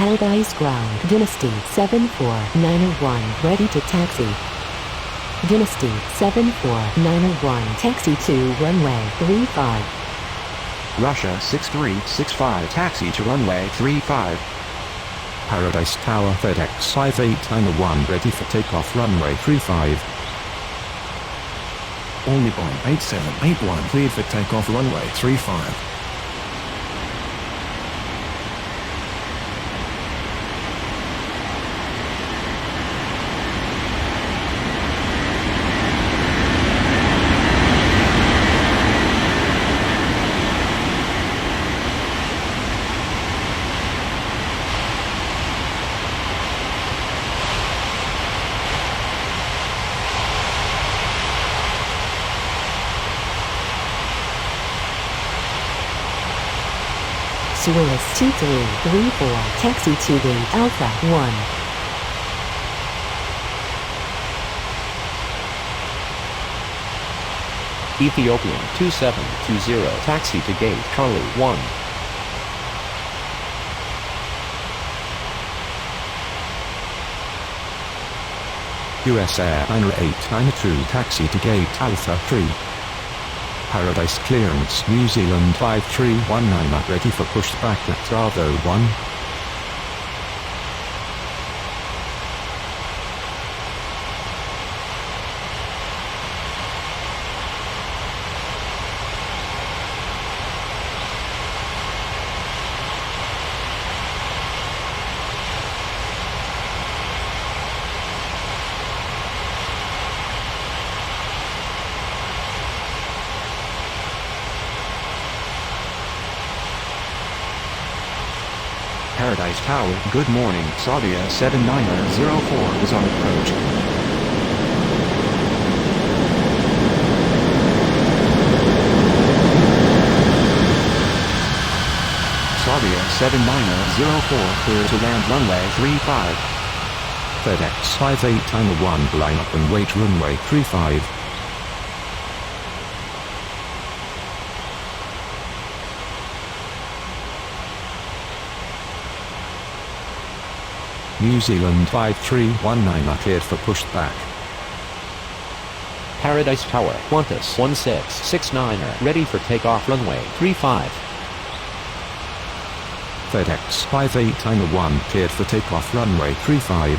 Paradise Ground, Dynasty 74901, ready to taxi. Dynasty 74901, taxi to runway 35. Russia 6365, taxi to runway 35. Paradise Tower FedEx 5891 ready for takeoff runway 35. Onlybon 8781 cleared for takeoff runway 35. Suez 2334, taxi to the Alpha 1. Ethiopian 2720, taxi to gate Charlie 1. US Air 9892 taxi to gate Alpha 3. Paradise clearance New Zealand 5319 ready for pushback at Bravo 1. Paradise Tower, good morning. Saudia 7904 is on approach. Saudia 7904 clear to land runway 35. FedEx 5891 line up and wait runway 35. New Zealand 5319 cleared for pushback. Paradise Tower, Qantas 1669 ready for takeoff runway 35. FedEx 5891 cleared for takeoff runway 35.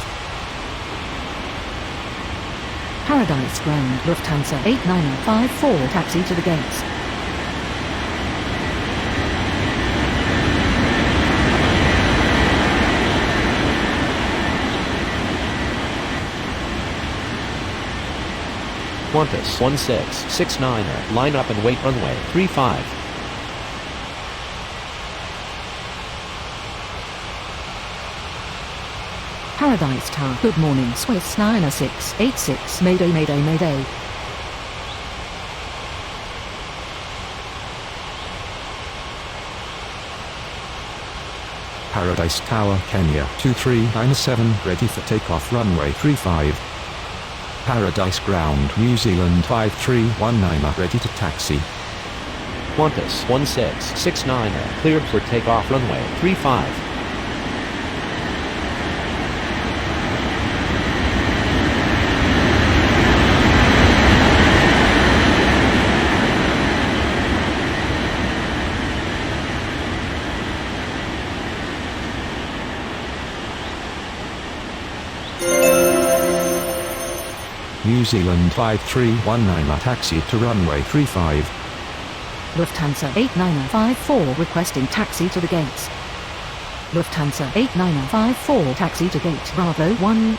Paradise Ground, Lufthansa 8954 taxi to the gates. Qantas 1669 line up and wait runway 35. Paradise Tower. Good morning. Swiss 90686. Mayday, mayday, mayday. Paradise Tower, Kenya 2397 ready for takeoff runway 35. Paradise Ground, New Zealand 5319 ready to taxi. Qantas 1669 cleared for takeoff runway 35. New Zealand 5319 taxi to runway 35. Lufthansa 8954 requesting taxi to the gates. Lufthansa 8954 taxi to gate Bravo 1.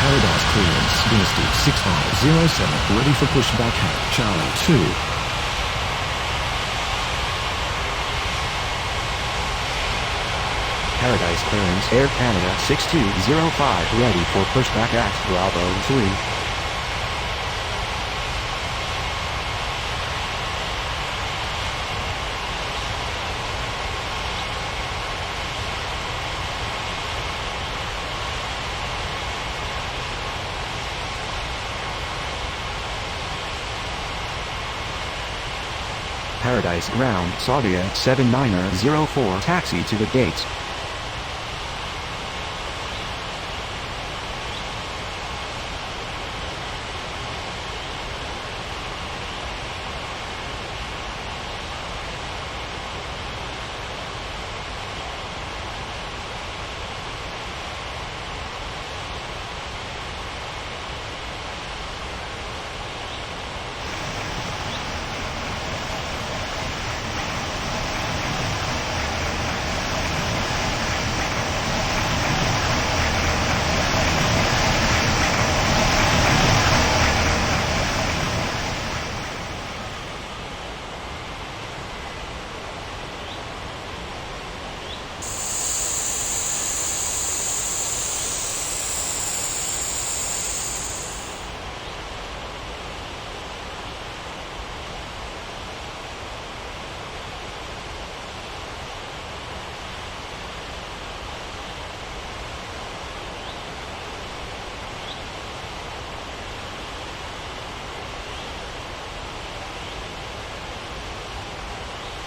Paradise clearance, Dynasty 6507, ready for pushback at Charlie 2. Paradise clearance, Air Canada 6205, ready for pushback at Bravo 3. Paradise Ground, Saudia 7904, taxi to the gates.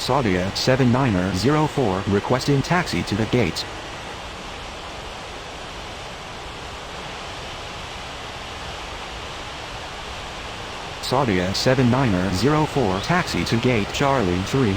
Saudia 7904, requesting taxi to the gates. Saudia 7904, taxi to gate Charlie 3.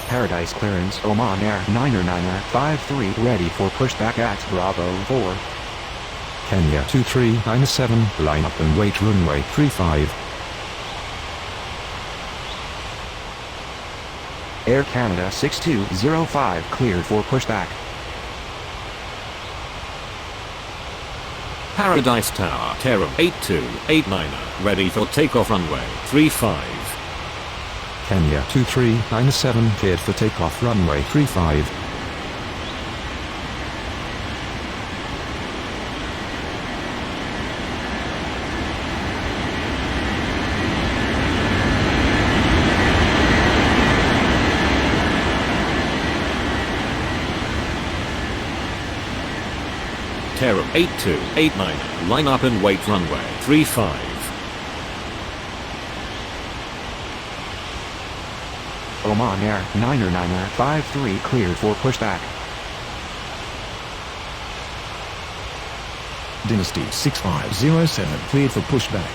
Paradise clearance, Oman Air 9er53, ready for pushback at Bravo 4. Kenya 2397, line up and wait runway 35. Air Canada 6205, cleared for pushback. Paradise Tower, Terra 8289, ready for takeoff runway 35. Kenya 2397 cleared for takeoff runway 35. Terra 8289, line up and wait runway 35. Oman Air 9er53 cleared for pushback. Dynasty 6507 cleared for pushback.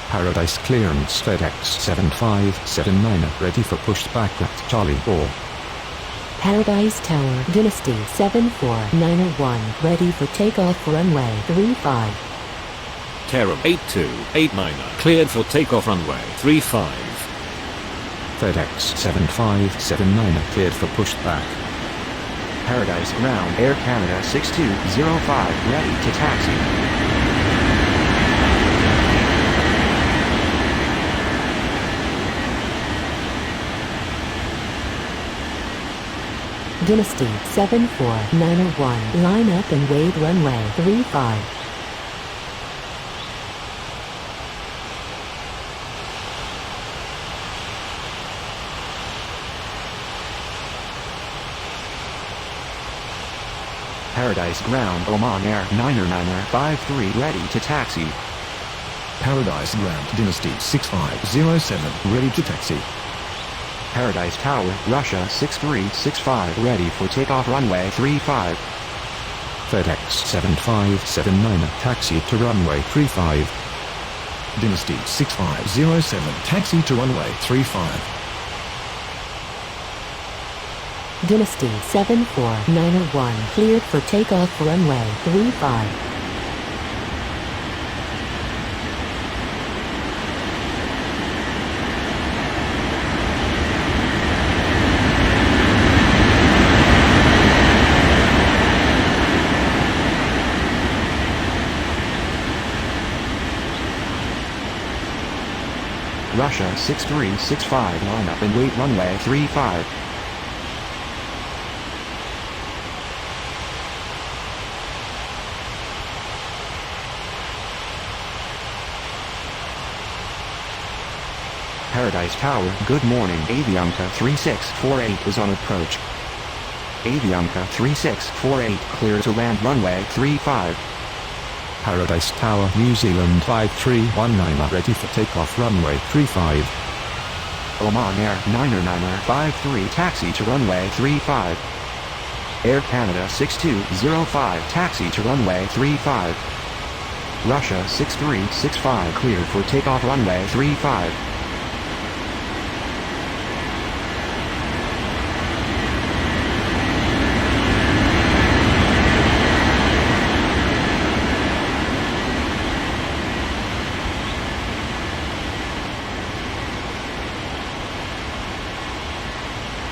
Paradise clearance FedEx 7579 ready for pushback at Charlie 4. Paradise Tower Dynasty 74901 ready for takeoff runway 35. Terra 8289, cleared for takeoff runway 35. FedEx 7579 cleared for pushback. Paradise Ground Air Canada 6205 ready to taxi. Dynasty 74901 line up and wait runway 35. Paradise Ground Oman Air 9er53 ready to taxi. Paradise Ground Dynasty 6507 ready to taxi. Paradise Tower Russia 6365 ready for takeoff runway 35. FedEx 7579 taxi to runway 35. Dynasty 6507 taxi to runway 35. Dynasty 74901 cleared for takeoff runway 35. Russia 6365 line up and wait runway 35. Paradise Tower, good morning. Avianca 3648 is on approach. Avianca 3648 clear to land runway 35. Paradise Tower, New Zealand 5319 ready for takeoff runway 35. Oman Air 9er53 taxi to runway 35. Air Canada 6205 taxi to runway 35. Russia 6365 cleared for takeoff runway 35.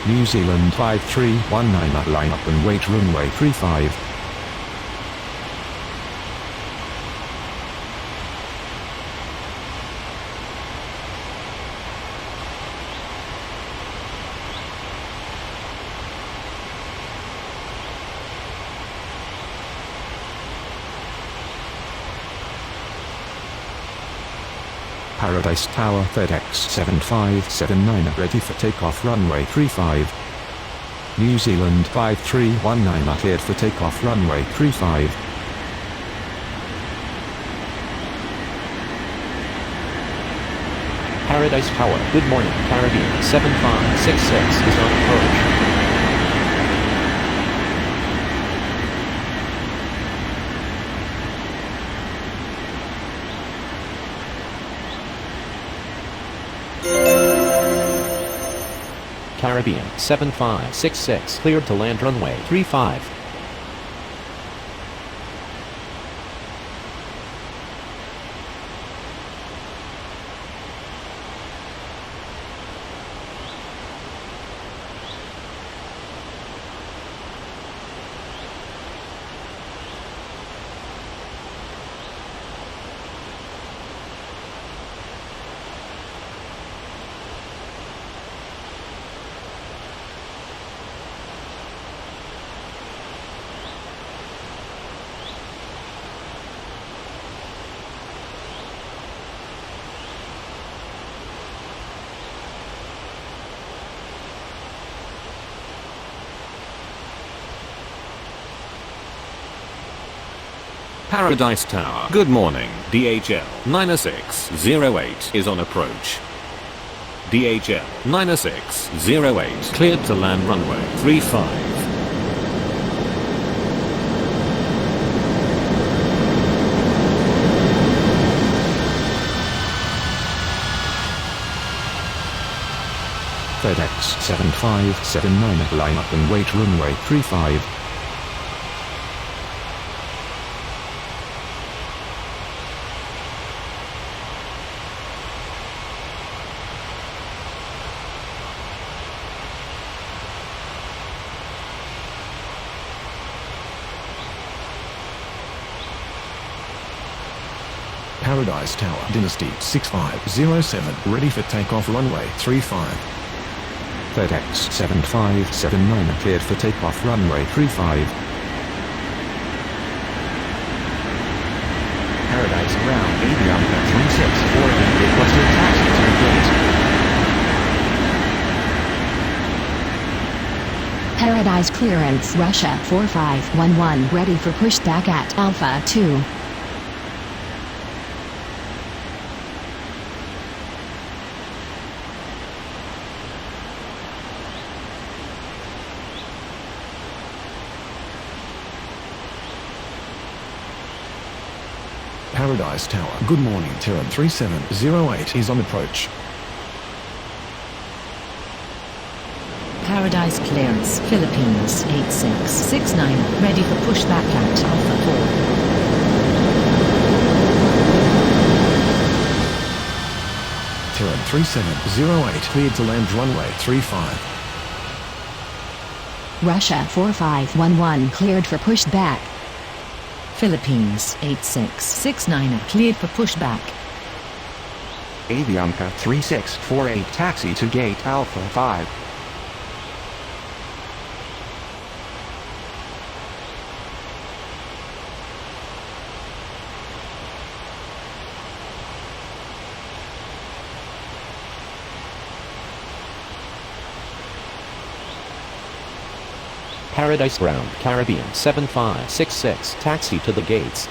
New Zealand 5319 line up and wait runway 35. Paradise Tower FedEx 7579 ready for takeoff runway 35. New Zealand 5319 cleared for takeoff runway 35. Paradise Tower, good morning. Caribbean 7566 is on approach. Caribbean 7566 cleared to land runway 35. Paradise Tower. Good morning. DHL 9608 is on approach. DHL 9608 cleared to land runway 35. FedEx 7579 line up and wait runway 35. Paradise Tower, Dynasty 6507, ready for takeoff runway 35. FedEx 7579 cleared for takeoff runway 35. Paradise Ground, Avianca 3648 requested taxi to the gate. Paradise clearance Russia 4511 ready for pushback at Alpha 2. Paradise Tower, good morning. Terran 3708 is on approach. Paradise clearance Philippines 8669 ready for pushback at Alpha 4. Terran 3708 cleared to land runway 35. Russia 4511 cleared for pushback. Philippines 8669 cleared for pushback. Avianca 3648 taxi to gate Alpha 5. Paradise Ground, Caribbean 7566, taxi to the gates.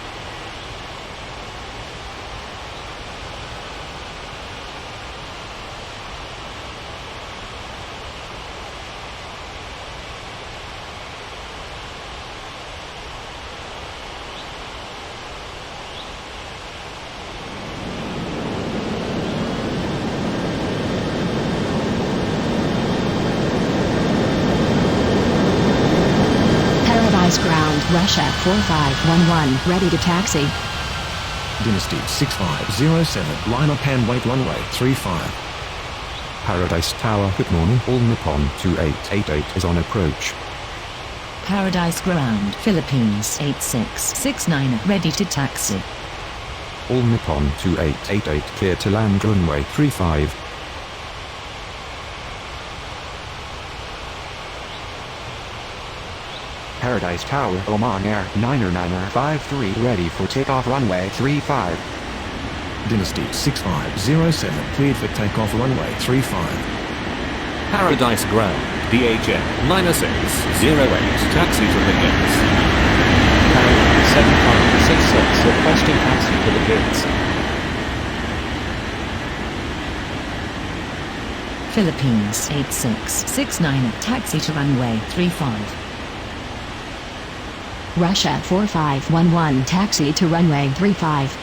Ground, Russia 4511, ready to taxi. Dynasty 6507, line up and wait runway 35. Paradise Tower, good morning. All Nippon 2888 is on approach. Paradise Ground, Philippines 8669 ready to taxi. All Nippon 2888 clear to land runway 35. Paradise Tower, Oman Air 9er53 ready for takeoff runway 35. Dynasty 6507 cleared for takeoff runway 35. Paradise Ground, DHL 9608 taxi to the gates. Paradise 7566 requesting taxi to the gates. Philippines 8669 taxi to runway 35. Russia 4511 taxi to runway 35.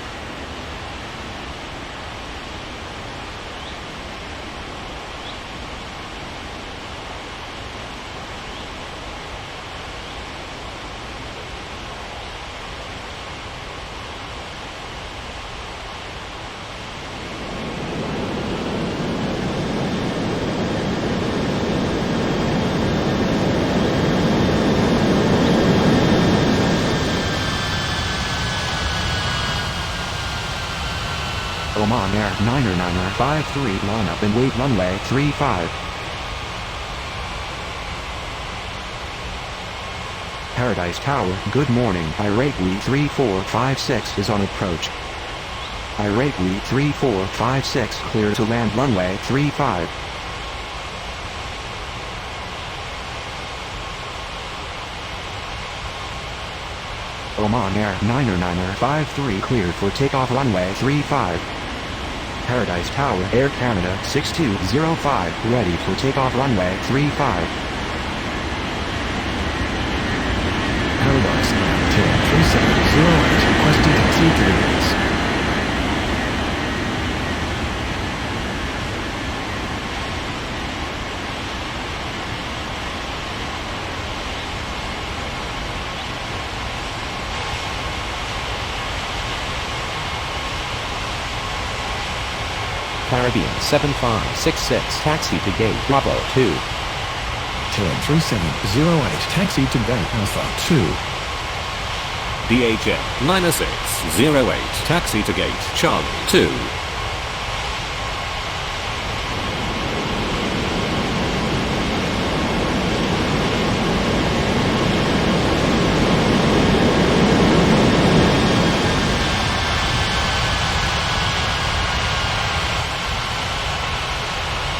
Oman Air 9er53 line up and wait runway 35. Paradise Tower, good morning. Irate We 3456 is on approach. Irate We 3456 clear to land runway 35. Oman Air 9er cleared for takeoff runway 35. Paradise Tower Air Canada 6205 ready for takeoff runway 35. Paradise Air 3708 requesting taxi to the gates. Caribbean 7566 taxi to gate Bravo 2. Turn 3708 taxi to gate Alpha 2. DHL 9608 taxi to gate Charlie 2.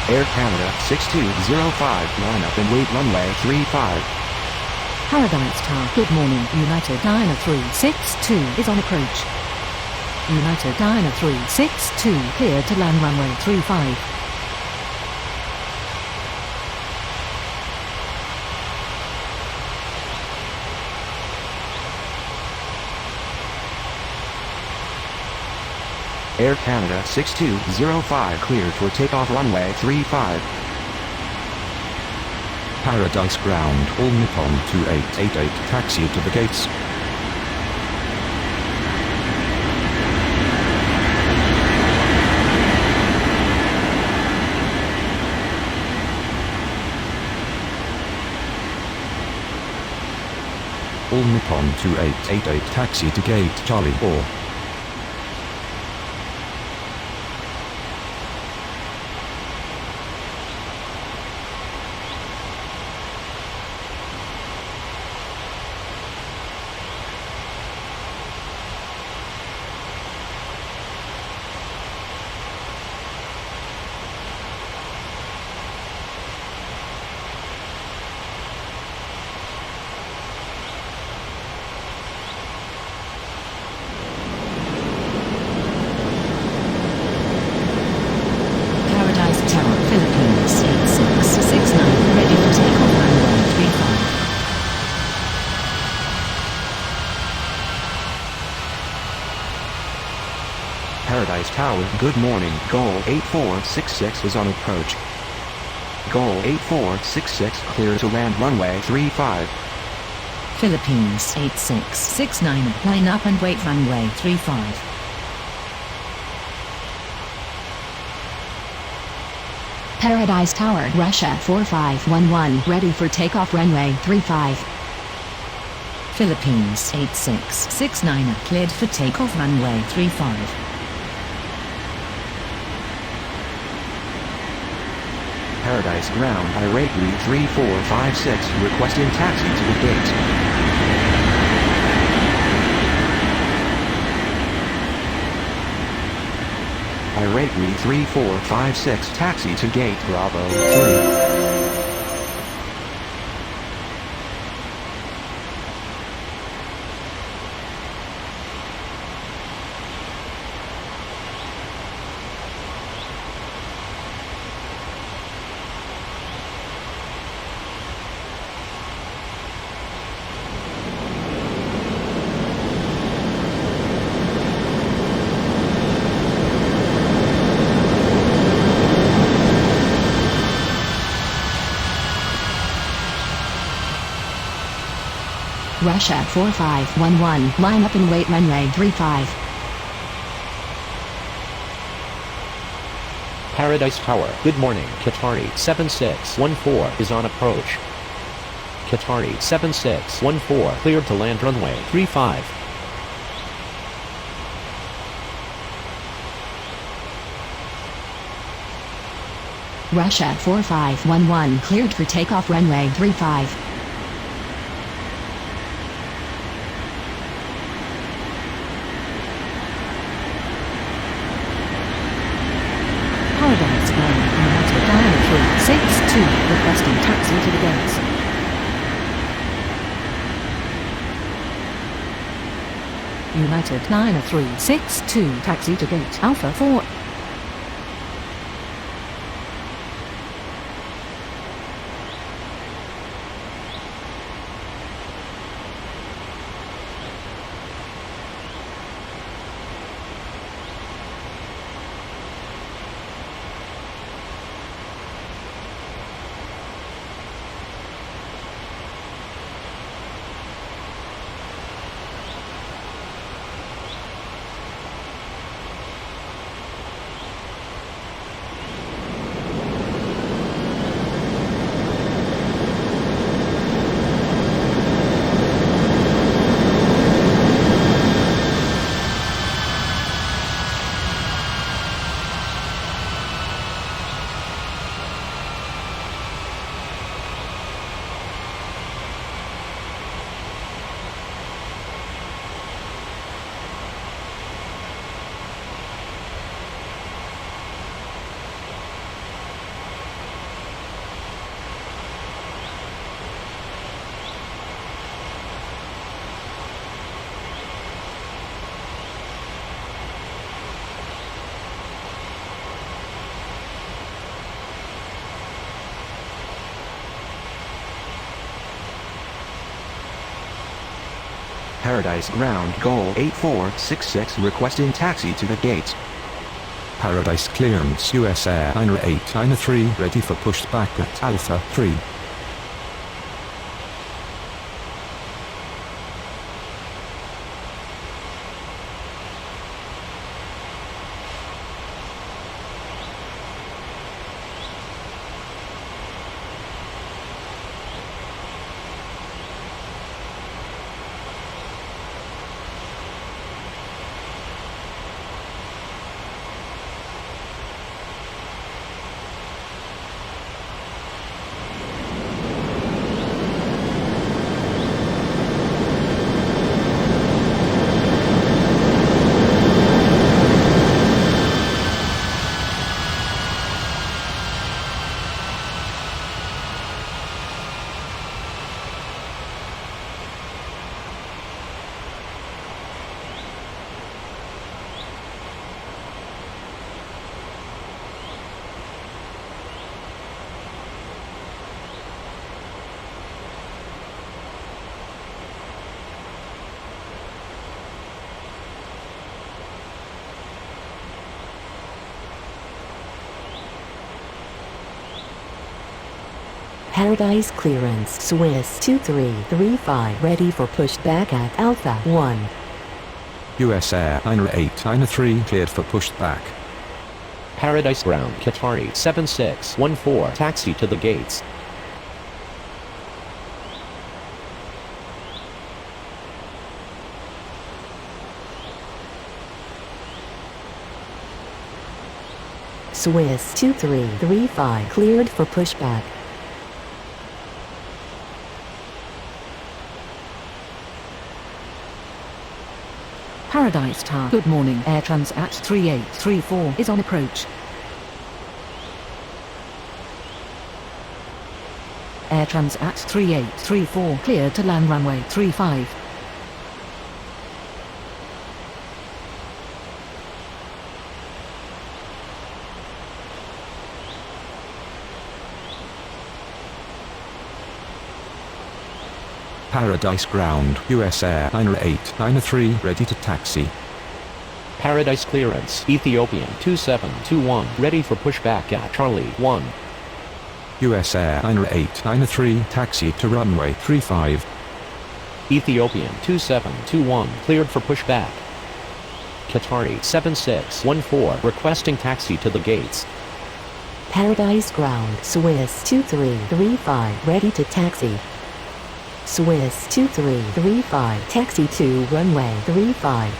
Air Canada 6205 line up and wait runway 35. Paradise Tower. Good morning. United 90362 is on approach. United 90362 cleared to land runway 35. Air Canada 6205 cleared for takeoff runway 35. Paradise Ground, All Nippon 2888 taxi to the gates. All Nippon 2888 taxi to gate Charlie 4. Philippines 8669 ready for takeoff runway 35. Paradise Tower, good morning. Goal 8466 is on approach. Goal 8466 clear to land runway 35. Philippines 8669 line up and wait runway 35. Paradise Tower, Russia 4511, ready for takeoff runway 35. Philippines 8669 cleared for takeoff runway 35. Paradise Ground, Iraqi 3456 requesting taxi to the gate. Iraqi 3456 taxi to gate Bravo 3. Russia 4511, line up and wait runway 35. Paradise Tower, good morning. Qatari 7614 is on approach. Qatari 7614 cleared to land runway 35. Russia 4511, cleared for takeoff runway 35. Paradise Ground, United 90362 requesting taxi to the gates. United 9362, taxi to gate Alpha 4. Paradise Ground Goal 8466 requesting taxi to the gates. Paradise clearance US Airliner 893 ready for pushback at Alpha 3. Paradise clearance Swiss 2335 ready for pushback at Alpha 1. US Airliner 893 cleared for pushback. Paradise Ground Qatari 7614, taxi to the gates. Swiss 2335 cleared for pushback. Paradise Tower. Good morning. Air Transat 3834 is on approach. Air Transat 3834 cleared to land runway 35. Paradise Ground US Airliner 893 ready to taxi. Paradise clearance Ethiopian 2721, ready for pushback at Charlie 1. US Airliner 893 taxi to runway 35. Ethiopian 2721, cleared for pushback. Qatari 7614, requesting taxi to the gates. Paradise Ground Swiss 2335 ready to taxi. Swiss 2335 taxi to runway 35.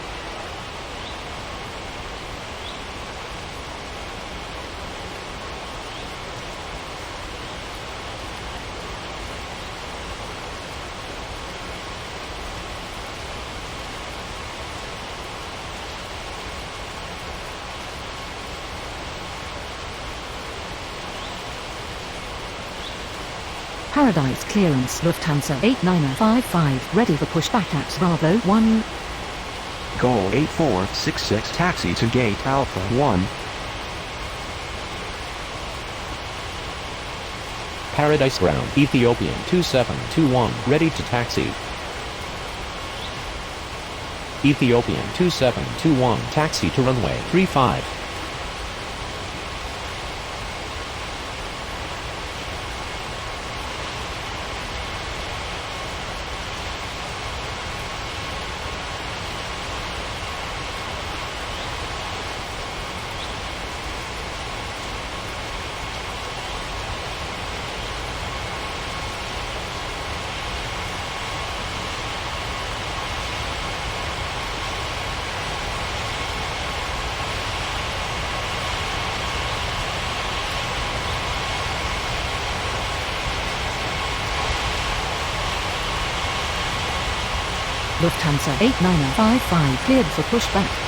Paradise clearance Lufthansa 8955 ready for pushback at Bravo 1. Goal 8466 taxi to gate Alpha 1. Paradise Ground, Ethiopian 2721, ready to taxi. Ethiopian 2721, taxi to runway 35. Lufthansa 8955 cleared for pushback.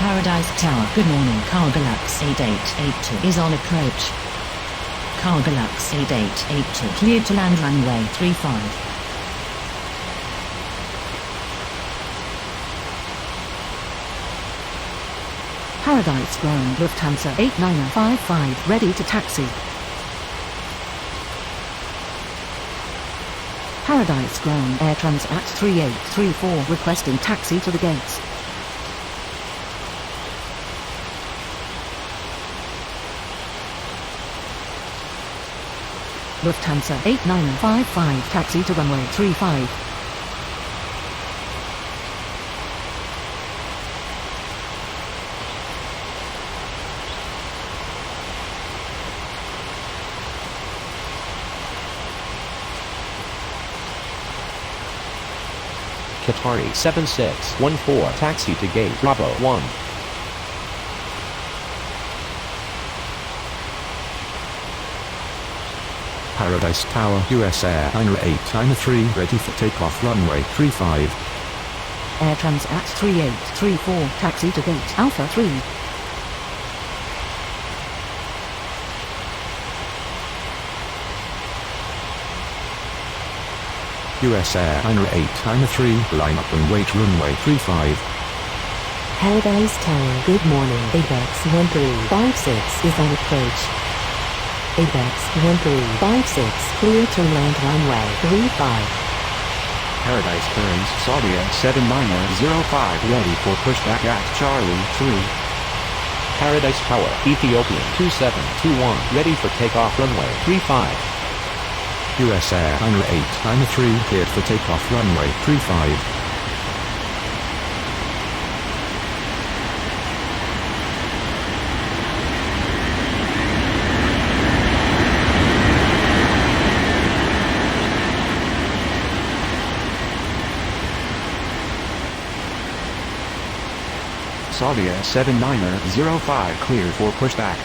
Paradise Tower. Good morning. Cargalax 8882 is on approach. Cargalax 8882 cleared to land runway 35. Paradise Ground Lufthansa 8955 ready to taxi. Paradise Ground Air Transat 3834 requesting taxi to the gates. Lufthansa 8955 taxi to runway 35. Qatari 7614, taxi to gate Bravo 1. Paradise Tower, US Air 9893 ready for takeoff runway 35. Air Transat 3834 taxi to gate Alpha 3. US Air 9893 line up and wait runway 35. Paradise Tower. Good morning. ABEX 1356 is on approach. ABEX 1356 clear to land runway 35. Paradise Clearance Saudia 7905 ready for pushback at Charlie 3. Paradise Tower, Ethiopian 2721, ready for takeoff runway 35. US Air 9893 cleared for takeoff runway 35. Saudia 7905 cleared for pushback.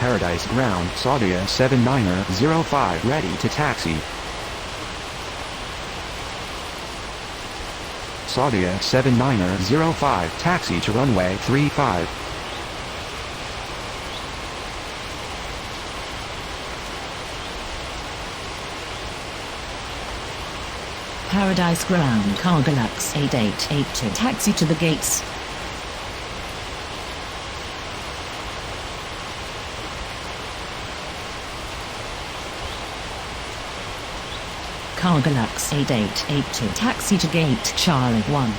Paradise Ground, Saudia 7905, ready to taxi. Saudia 7905, taxi to runway 35. Paradise Ground, Cargolux 8882, taxi to the gates. Cargolux 8882, taxi to gate Charlie 1.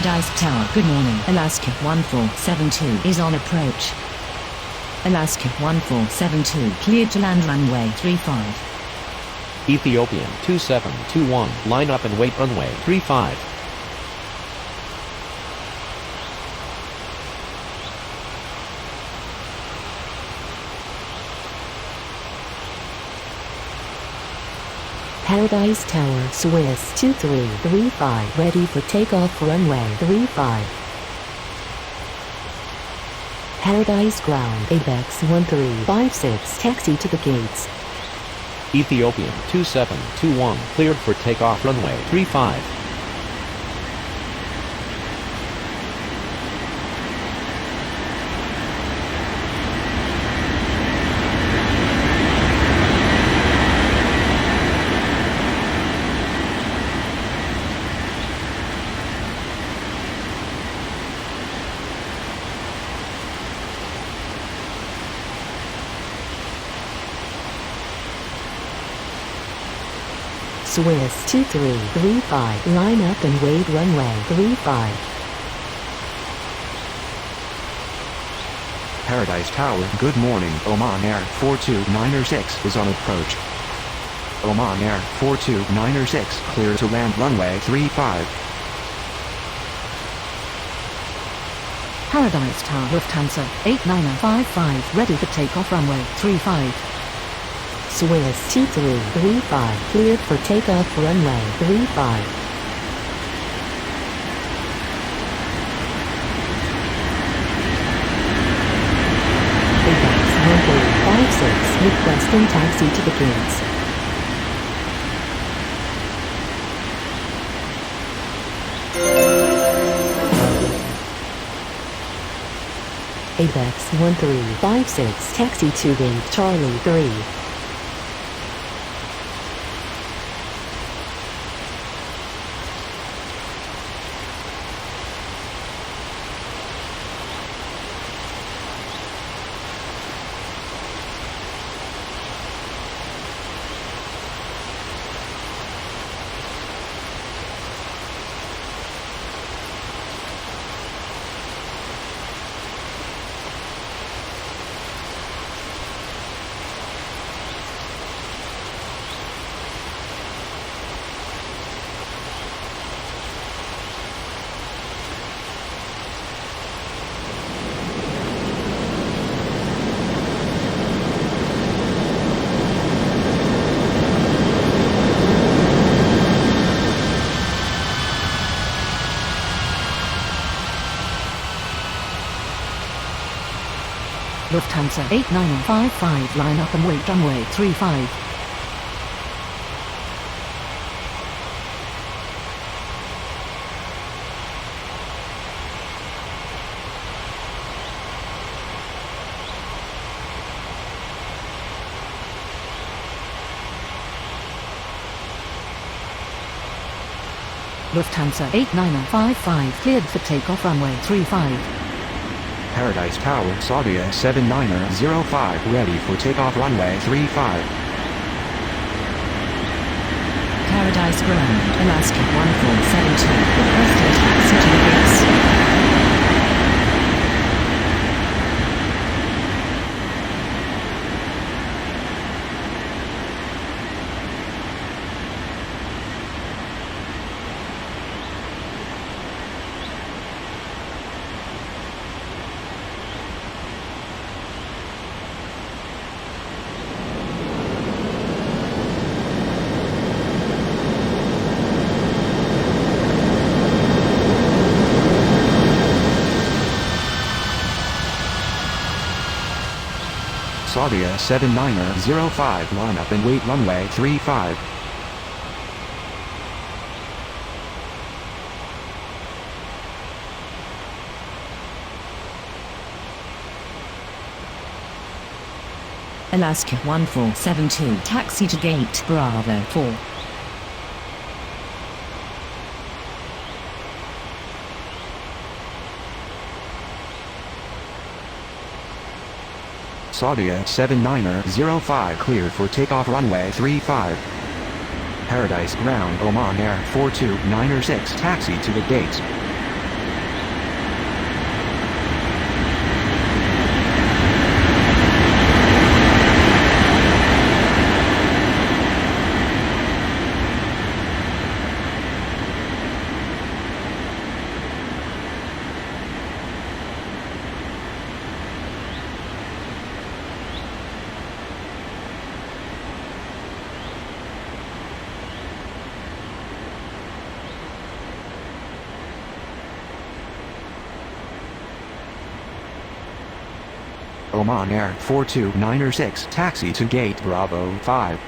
Paradise Tower, good morning. Alaska 1472 is on approach. Alaska 1472 cleared to land runway 35. Ethiopian 2721, line up and wait runway 35. Paradise Tower, Swiss 2335, ready for takeoff runway 35. Paradise Ground, Apex 1356, taxi to the gates. Ethiopian 2721, cleared for takeoff runway 35. Swiss 2335, line up and wait runway 35. Paradise Tower, good morning. Oman Air 42906 is on approach. Oman Air 42906, clear to land runway 35. Paradise Tower, Lufthansa 8955, ready for takeoff runway 35. Swiss 2335, cleared for takeoff runway 35. Apex 1356, requesting taxi to the gates. Apex 1356, taxi to gate Charlie 3. Lufthansa 8955, line up and wait runway 35. Lufthansa 8955, cleared for takeoff runway 35. Paradise Tower, Saudia 7905, ready for takeoff runway 35. Paradise Ground, Alaska 1472, requesting taxi to the gates. Saudia 7905 line up and wait runway 35. Alaska 1472, taxi to gate Bravo 4. Saudia 7905 cleared for takeoff runway 35. Paradise Ground Oman Air 42906 taxi to the gates. Oman Air 42906 taxi to gate Bravo 5.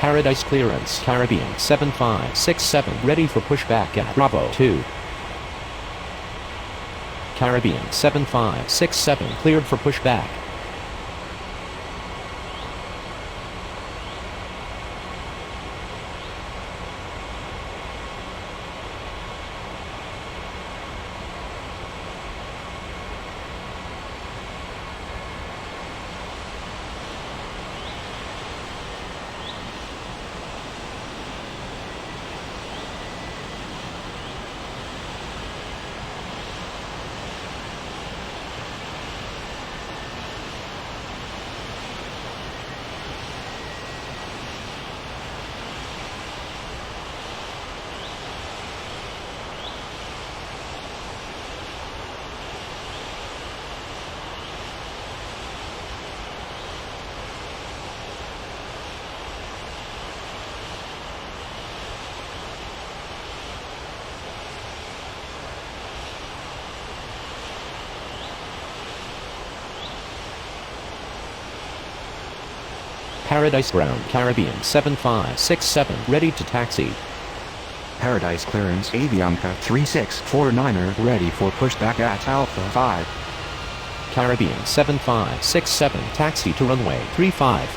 Paradise clearance Caribbean 7567 ready for pushback at Bravo 2. Caribbean 7567 cleared for pushback. Paradise Ground Caribbean 7567 ready to taxi. Paradise clearance Avianca 3649er ready for pushback at Alpha 5. Caribbean 7567 taxi to runway 35.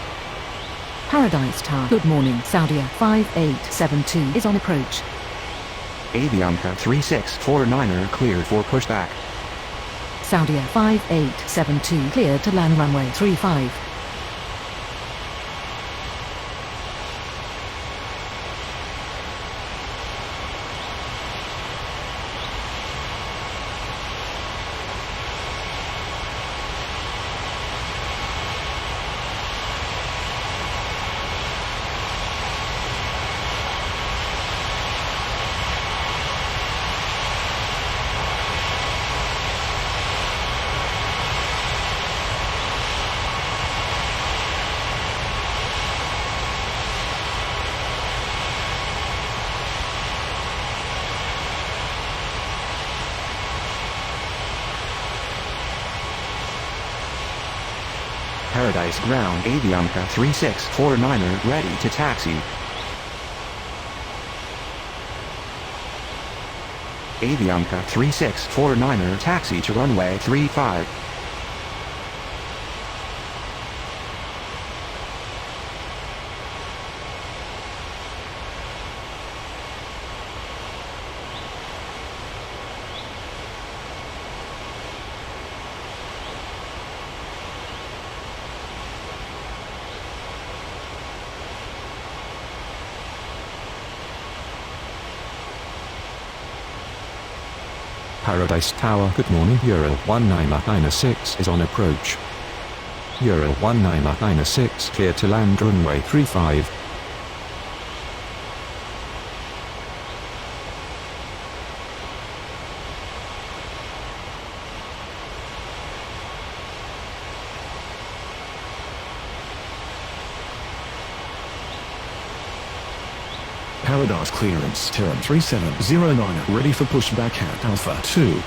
Paradise Tower. Good morning, Saudia 5872 is on approach. Avianca 3649er cleared for pushback. Saudia 5872 cleared to land runway 35. Paradise Ground Avianca 3649er ready to taxi. Avianca 3649er taxi to runway 35. Paradise Tower. Good morning. Euro 1996 is on approach. Euro 1996 clear to land runway 35. Paradise clearance Terran 3709 ready for pushback at Alpha 2.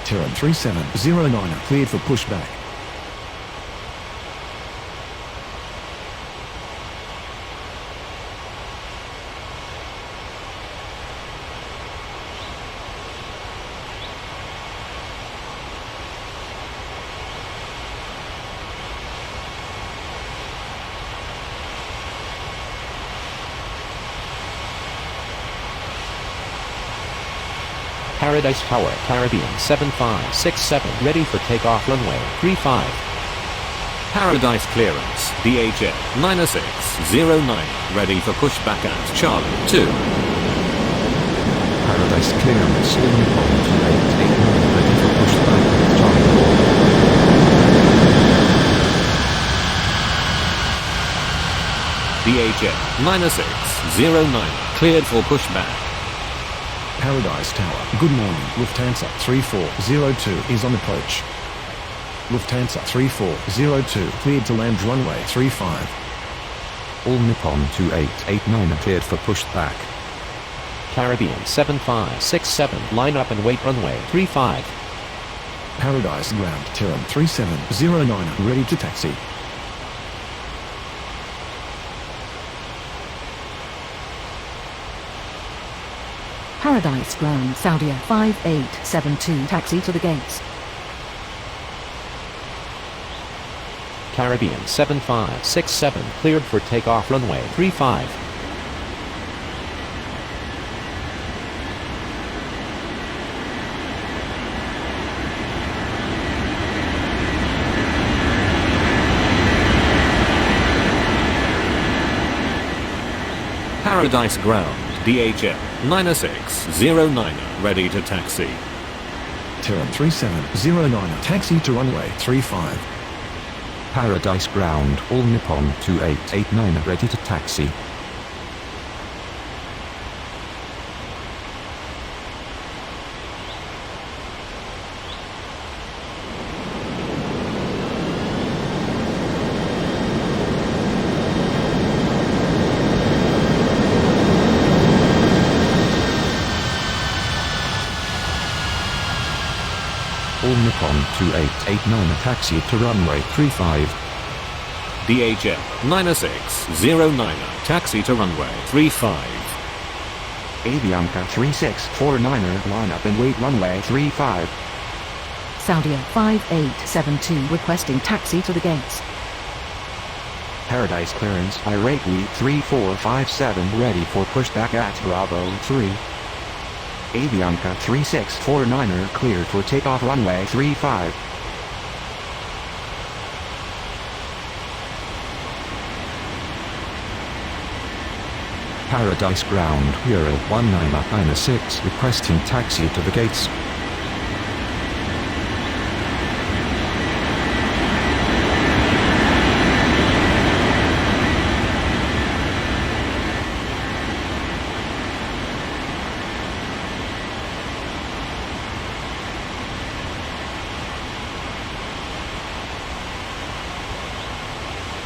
Terran 3709 cleared for pushback. Paradise Tower Caribbean 7567 ready for takeoff runway 35. Paradise clearance DHL 9609 ready for pushback at Charlie 2. Paradise clearance Unmatched 2889 ready for pushback at Charlie 4. DHL 9609 cleared for pushback. Paradise Tower. Good morning. Lufthansa 3402 is on approach. Lufthansa 3402 cleared to land runway 35. All Nippon 2889 cleared for pushback. Caribbean 7567 line up and wait runway 35. Paradise Ground Terran 3709 ready to taxi. Paradise Ground Saudia 5872 taxi to the gates. Caribbean 7567 cleared for takeoff runway 35. Paradise Ground DHL 9609 ready to taxi. Terran 3709 taxi to runway 35. Paradise Ground All Nippon 2889 ready to taxi. All Nippon 2889 taxi to runway 35. DHL 9609, taxi to runway 35. Avianca 3649er, line up and wait runway 35. Saudia 5872 requesting taxi to the gates. Paradise clearance, Irate Wheat 3457 ready for pushback at Bravo 3. Avianca 3649er cleared for takeoff runway 35. Paradise Ground, Euro 1996 requesting taxi to the gates.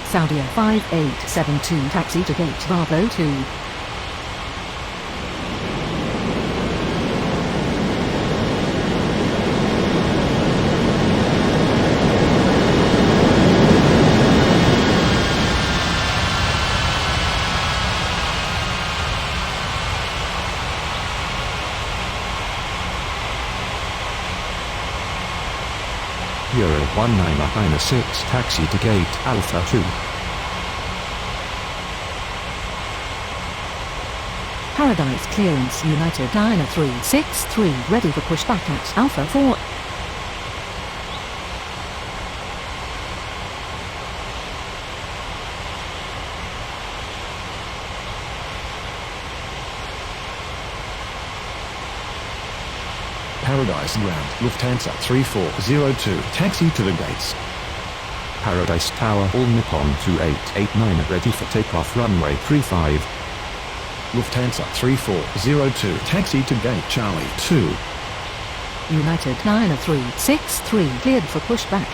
Saudia 5872 taxi to gate Bravo 2. Euro 1996 taxi to gate Alpha 2. Paradise clearance United 9363 ready for pushback at Alpha 4. Paradise Ground, Lufthansa 3402, taxi to the gates. Paradise Tower, All Nippon 2889 ready for takeoff runway 35. Lufthansa 3402, taxi to gate Charlie 2. United 9363 cleared for pushback.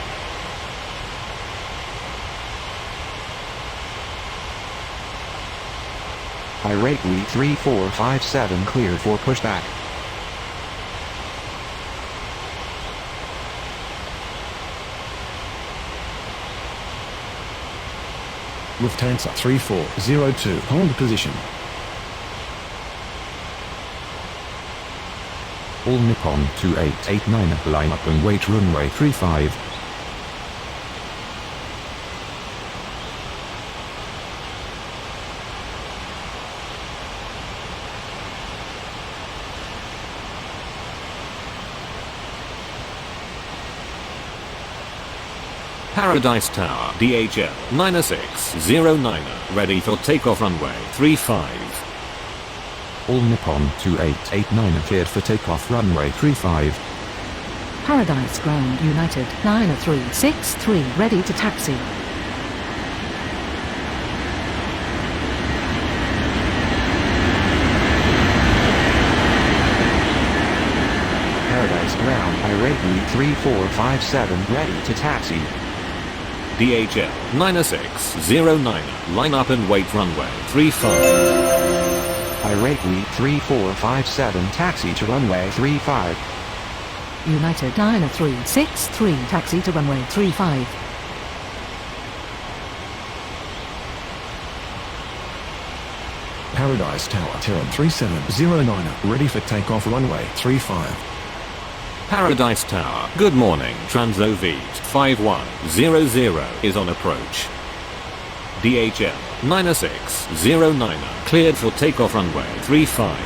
Irate Wheat 3457 cleared for pushback. Lufthansa 3402, hold position. All Nippon 2889 line up and wait runway 35. Paradise Tower, DHL 9609, ready for takeoff runway 35. All Nippon 2889 cleared for takeoff runway 35. Paradise Ground United 9363 ready to taxi. Paradise Ground, Irate Wheat 3457 ready to taxi. DHL 9609, line up and wait runway 35. Irate Wheat 3457 taxi to runway 35. United 9363 taxi to runway 35. Paradise Tower, Terran 3709, ready for takeoff runway 35. Paradise Tower, good morning, Transovit 5100 is on approach. DHL 9609, cleared for takeoff runway 35.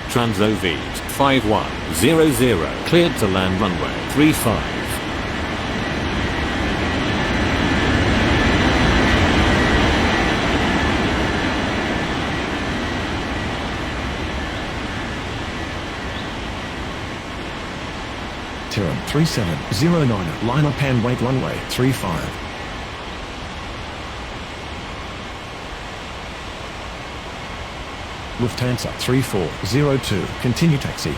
Transovit 5100, cleared to land runway 35. Terran 3709, line up and wait runway 35. Lufthansa 3402, continue taxi.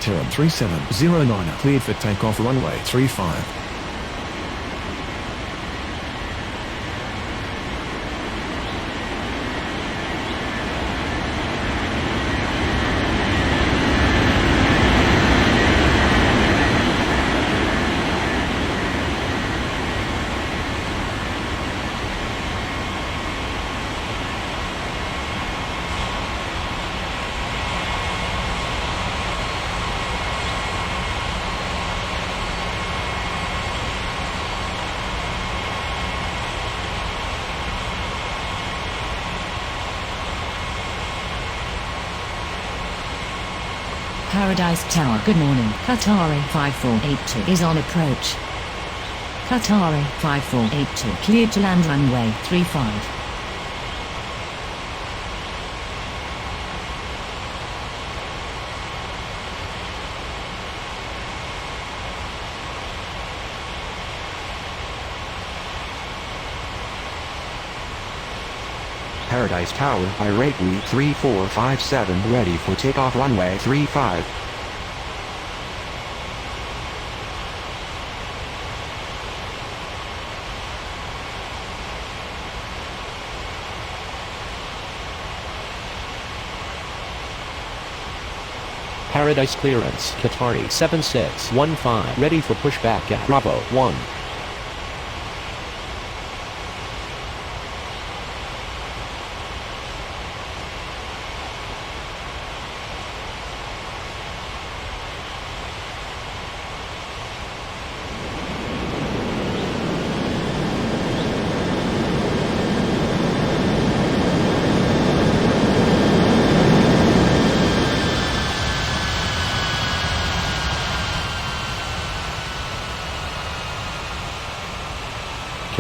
Terran 3709, cleared for takeoff runway 35. Paradise Tower. Good morning. Qatari 5482 is on approach. Qatari 5482 cleared to land runway 35. Paradise Tower, irate we 3457 ready for takeoff runway 35. Paradise clearance, Qatari 7615, ready for pushback at Bravo 1.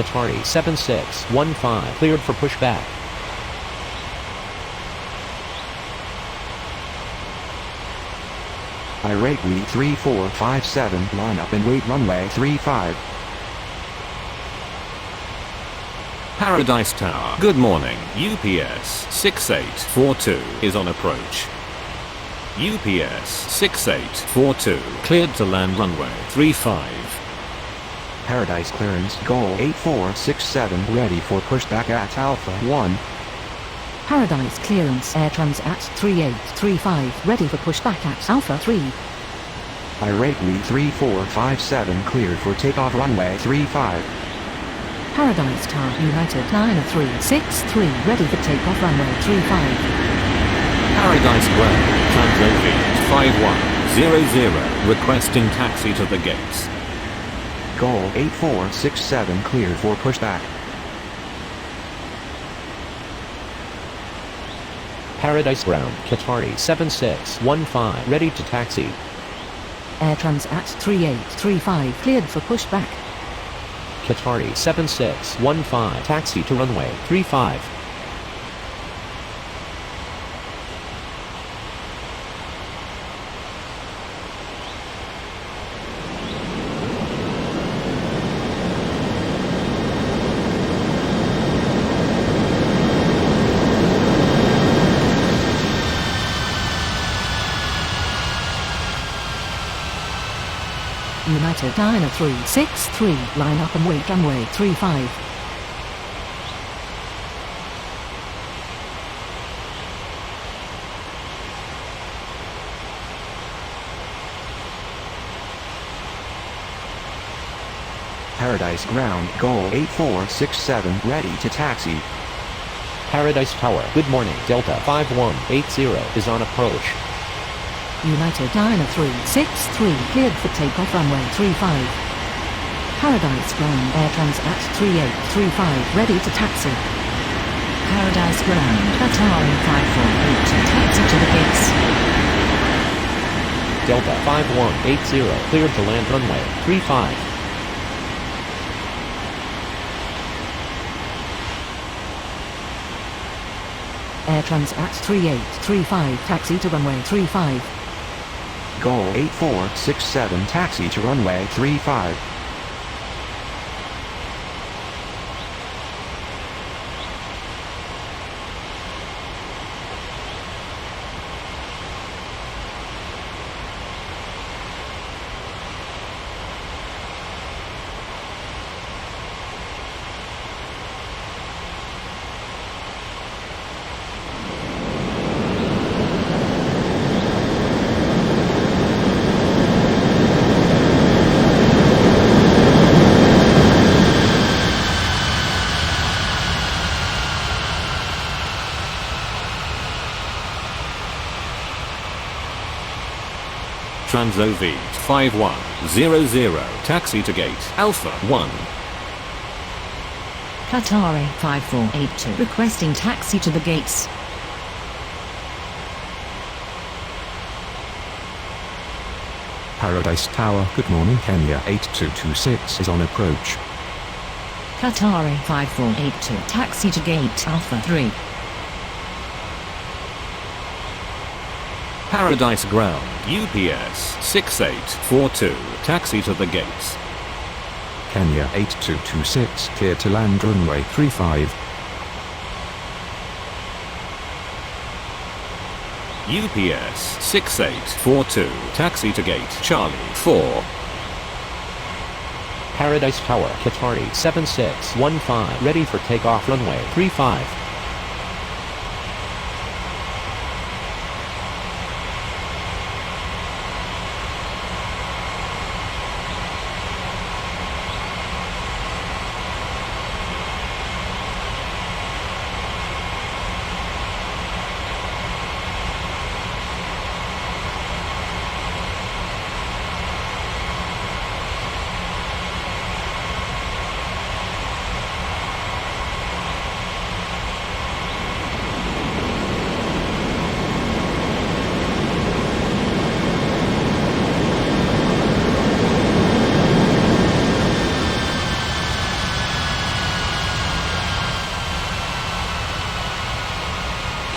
Qatari 7615, cleared for pushback. Irate we 3457, line up and wait runway 35. Paradise Tower. Good morning. UPS 6842 is on approach. UPS 6842 cleared to land runway 35. Paradise clearance, goal 8467 ready for pushback at Alpha 1. Paradise clearance, Air Transat 3835 ready for pushback at Alpha 3. Irate we 3457 cleared for takeoff runway 35. Paradise Tower United 9363 ready for takeoff runway 35. Paradise Ground, Transocean 5100, requesting taxi to the gates. Goal 8467 cleared for pushback. Paradise Ground, Qatari 7615, ready to taxi. Air Transat 3835 cleared for pushback. Qatari 7615, taxi to runway 35. United Diner 363, line up and wait runway 35. Paradise Ground, goal 8467 ready to taxi. Paradise Tower, good morning. Delta 5180 is on approach. United Diner 363 cleared for takeoff runway 35. Paradise Ground, Air Transat 3835 ready to taxi. Paradise Ground, Qatari 5482 taxi to the gates. Delta 5180, cleared to land runway 35. Air Transat 3835 taxi to runway 35. Goal 8467 taxi to runway 35. Transocean 5100, taxi to gate Alpha 1. Qatari 5482 requesting taxi to the gates. Paradise Tower, good morning Kenya 8226 is on approach. Qatari 5482, taxi to gate Alpha 3. Paradise Ground, UPS 6842, taxi to the gates. Kenya 8226, clear to land runway 35. UPS 6842, taxi to gate Charlie 4. Paradise Tower, Qatari 7615, ready for takeoff runway 35.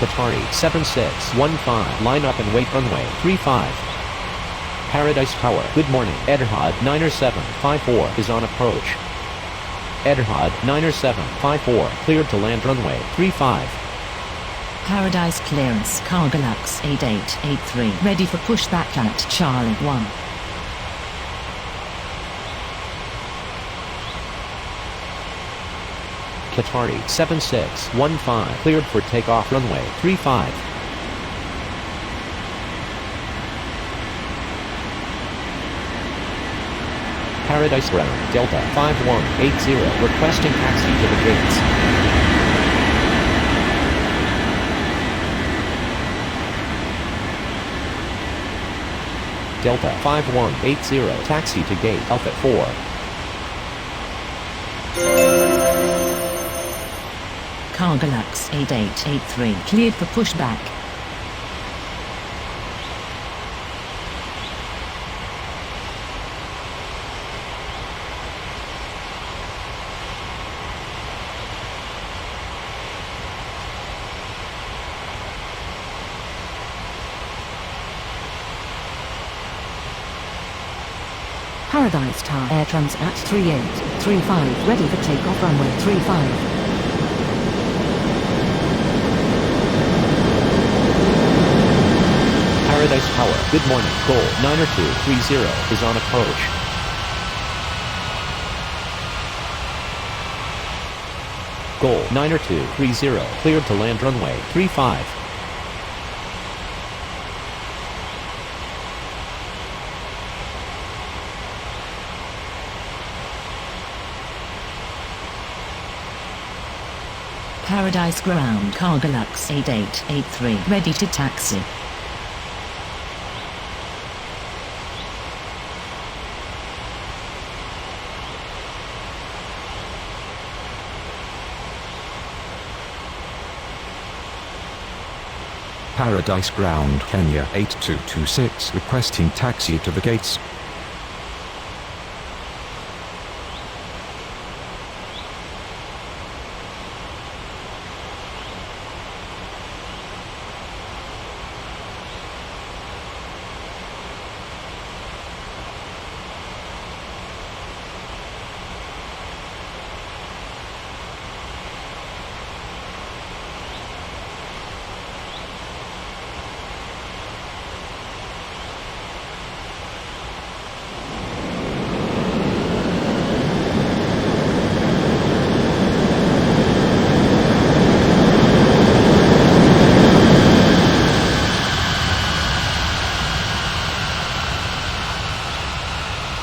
Qatari 7615, line up and wait runway 35. Paradise Tower, good morning, Etihad 9754 is on approach. Etihad 9754, cleared to land runway 35. Paradise clearance Cargolux 8883, ready for pushback at Charlie 1. Qatari 7615, cleared for takeoff runway 35. Paradise Ground, Delta 5180, requesting taxi to the gates. Delta 5180, taxi to gate Alpha 4. Cargolux 8883, cleared for pushback. Paradise Tower, Air Transat 3835, ready for takeoff runway 35. Paradise Tower, good morning, Goal 90230 is on approach. Goal 90230, cleared to land runway 35. Paradise Ground, Cargolux 8883, ready to taxi. Paradise Ground, Kenya 8226, requesting taxi to the gates.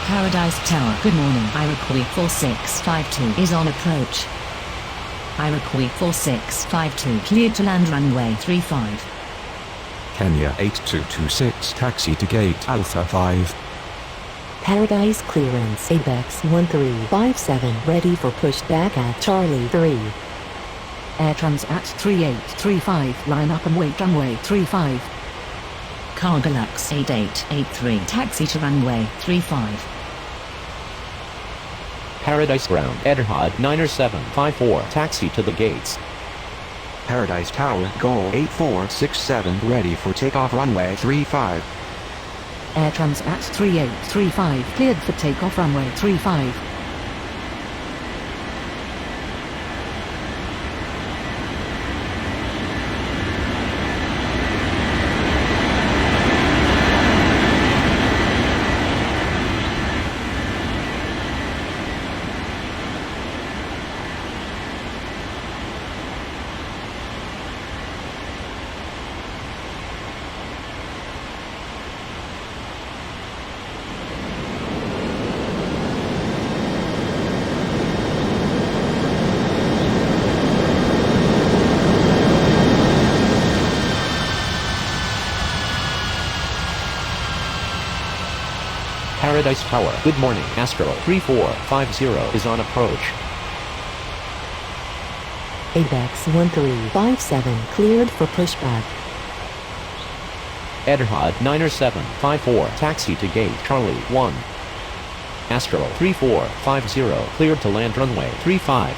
Paradise Tower, good morning, Iroquois 4652 is on approach. Iroquois 4652, cleared to land runway 35. Kenya 8226, taxi to gate Alpha 5. Paradise clearance ABEX 1357, ready for pushback at Charlie 3. Air Transat 3835, line up and wait runway 35. Cargalux 8883, taxi to runway 35. Paradise Ground, Etihad 9754, taxi to the gates. Paradise Tower, Goal 8467, ready for takeoff runway 35. Air Transat 3835, cleared for takeoff runway 35. Paradise Tower, good morning. Astro 3450 is on approach. ABEX 1357, cleared for pushback. Etihad 9754, taxi to gate Charlie 1. Astro 3450, cleared to land runway 35.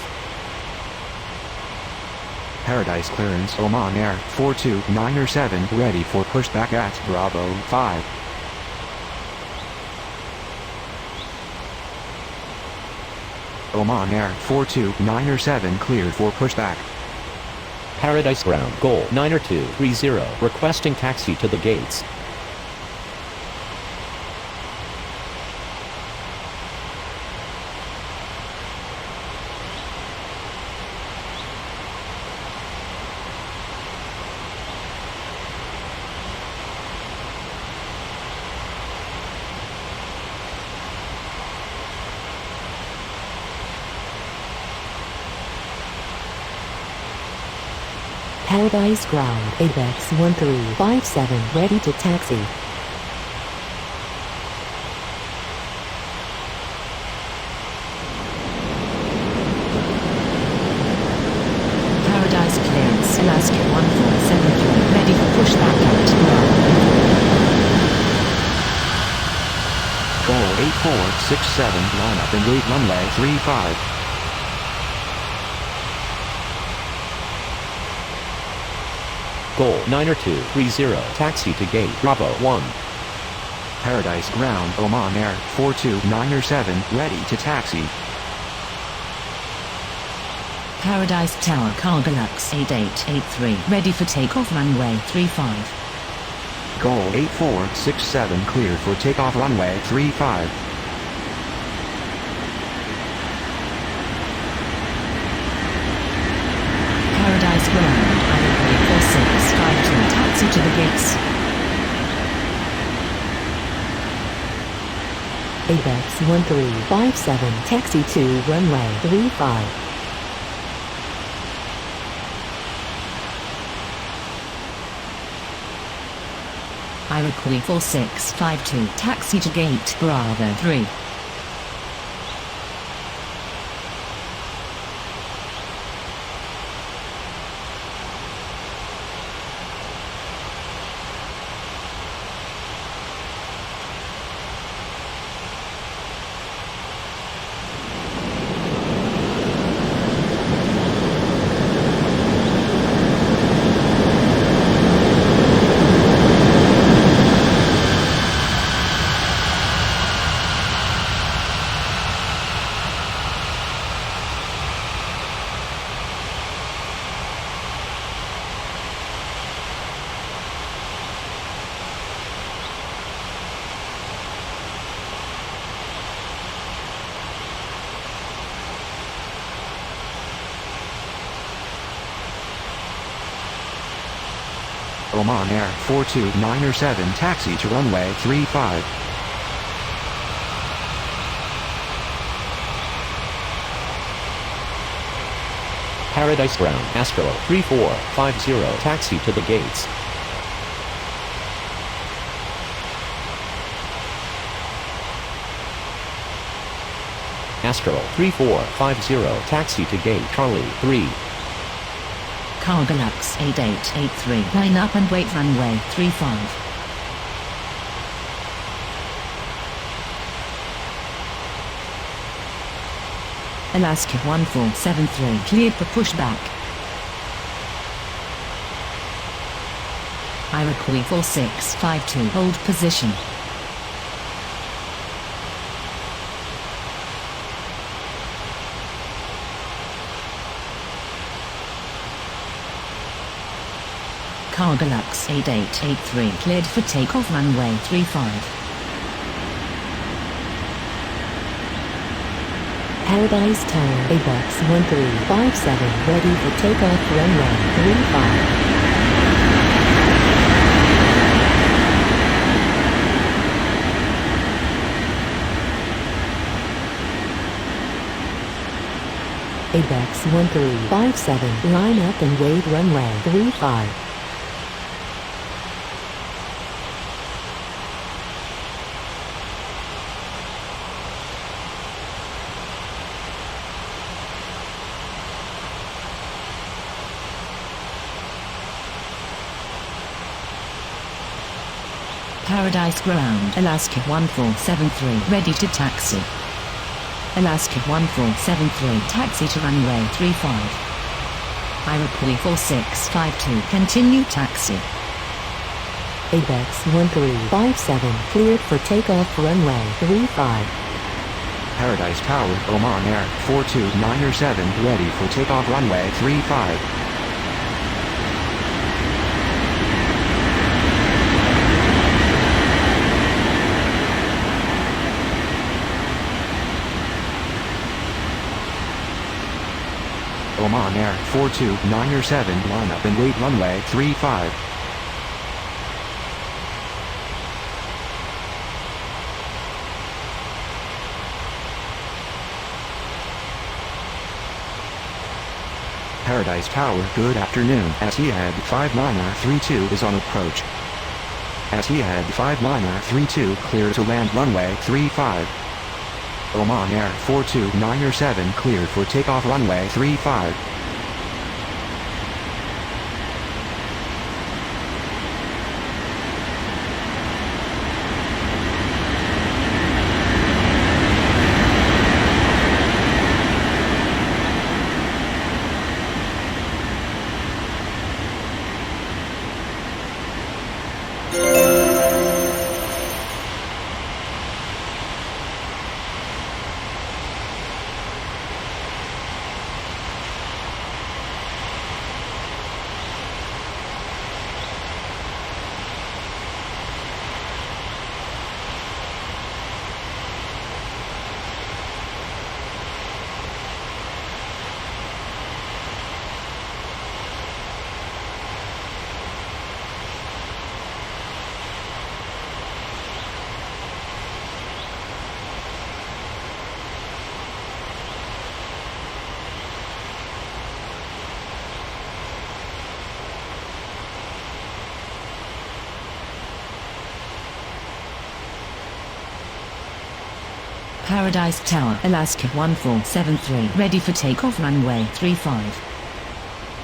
Paradise clearance Oman Air 42907, ready for pushback at Bravo 5. Oman Air 42907, cleared for pushback. Paradise Ground, Goal 9230, requesting taxi to the gates. Paradise Ground, ABEX 1357, ready to taxi. Paradise clearance, Alaska 1473, ready for pushback at Bravo. Goal 8467, line up and gate runway 35. Goal 9230, taxi to gate Bravo 1. Paradise Ground Oman Air 42907, ready to taxi. Paradise Tower, Cargalux 8883, ready for takeoff runway 35. Goal 8467, cleared for takeoff runway 35. Paradise Ground, runway 4652, taxi to the gates. ABEX 1357, taxi to runway 35. Iroquois 4652, taxi to gate Bravo 3. Oman Air 42907, taxi to runway 35. Paradise Ground, Astro 3450, taxi to the gates. Astro 3450, taxi to gate Charlie 3. Cargalux 8883, line up and wait runway 35. Alaska 1473 cleared for pushback. Iroquois 4652 hold position. Cargalux 8883 cleared for takeoff runway 35. Paradise Tower, ABEX 1357, ready for takeoff runway 35. ABEX 1357, line up and wait runway 35. Paradise Ground, Alaska 1473 ready to taxi. Alaska 1473 taxi to runway 35. Iroquois 4652 continue taxi. ABEX 1357 cleared for takeoff runway 35. Paradise Tower, Oman Air 42907 ready for takeoff runway 35. Oman Air 42907 line up and wait runway 35. Paradise Tower, good afternoon. Etihad 5932 is on approach. Etihad 5932 clear to land runway 35. Oman Air 42907 cleared for takeoff runway 35. Paradise Tower, Alaska 1473 ready for takeoff runway 35.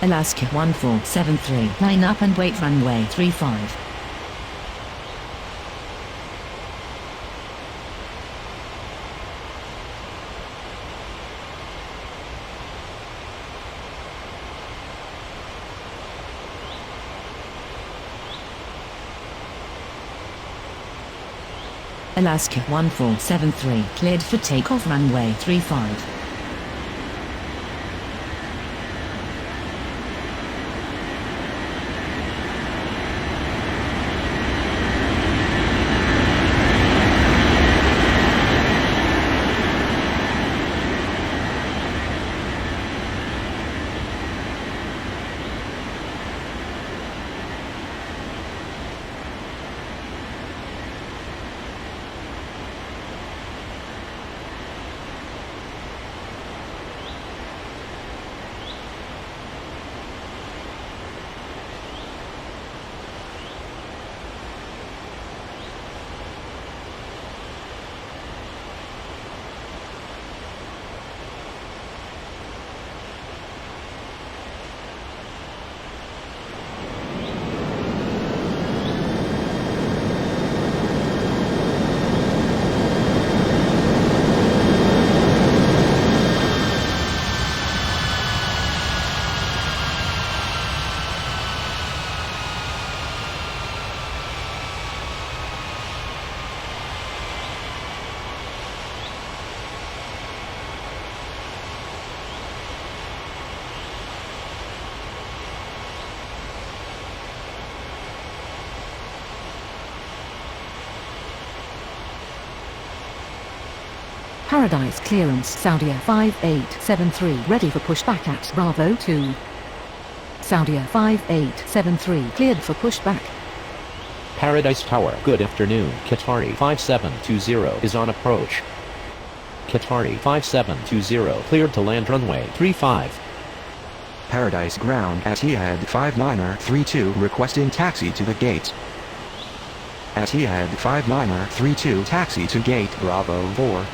Alaska 1473 line up and wait runway 35. Alaska 1473 cleared for takeoff runway 35. Paradise clearance Saudia 5873 ready for pushback at Bravo 2. Saudia 5873 cleared for pushback. Paradise Tower. Good afternoon. Qatari 5720 is on approach. Qatari 5720 cleared to land runway 35. Paradise Ground Etihad 5932 requesting taxi to the gate. Etihad 5932 taxi to gate Bravo 4.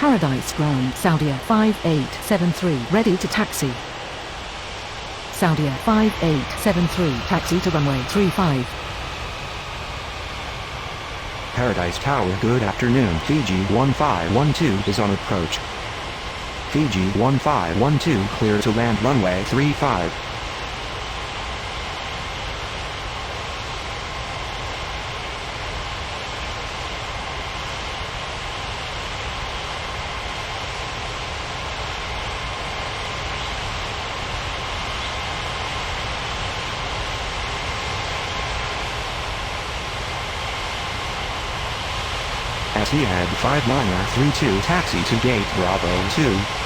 Paradise Ground Saudia 5873 ready to taxi. Saudia 5873 taxi to runway 35. Paradise Tower. Good afternoon. Fiji 1512 is on approach. Fiji 1512 clear to land runway 35. Etihad 5932 taxi to gate Bravo 2.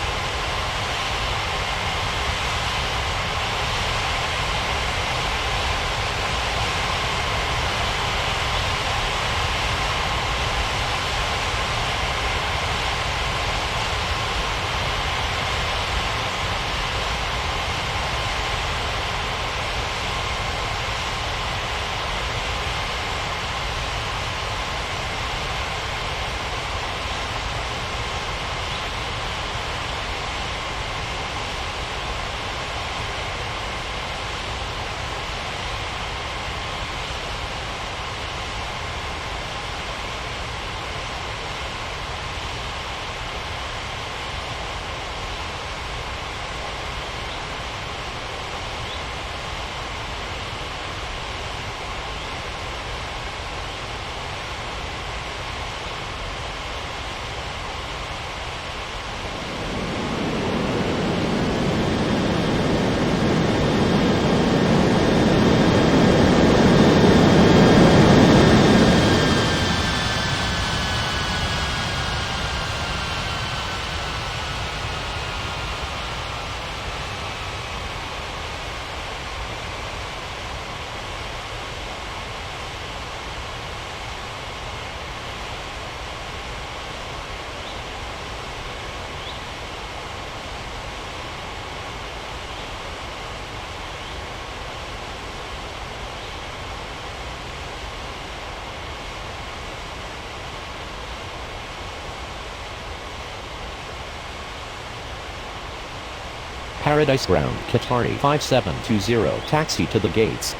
Paradise Ground Qatari 5720 taxi to the gates.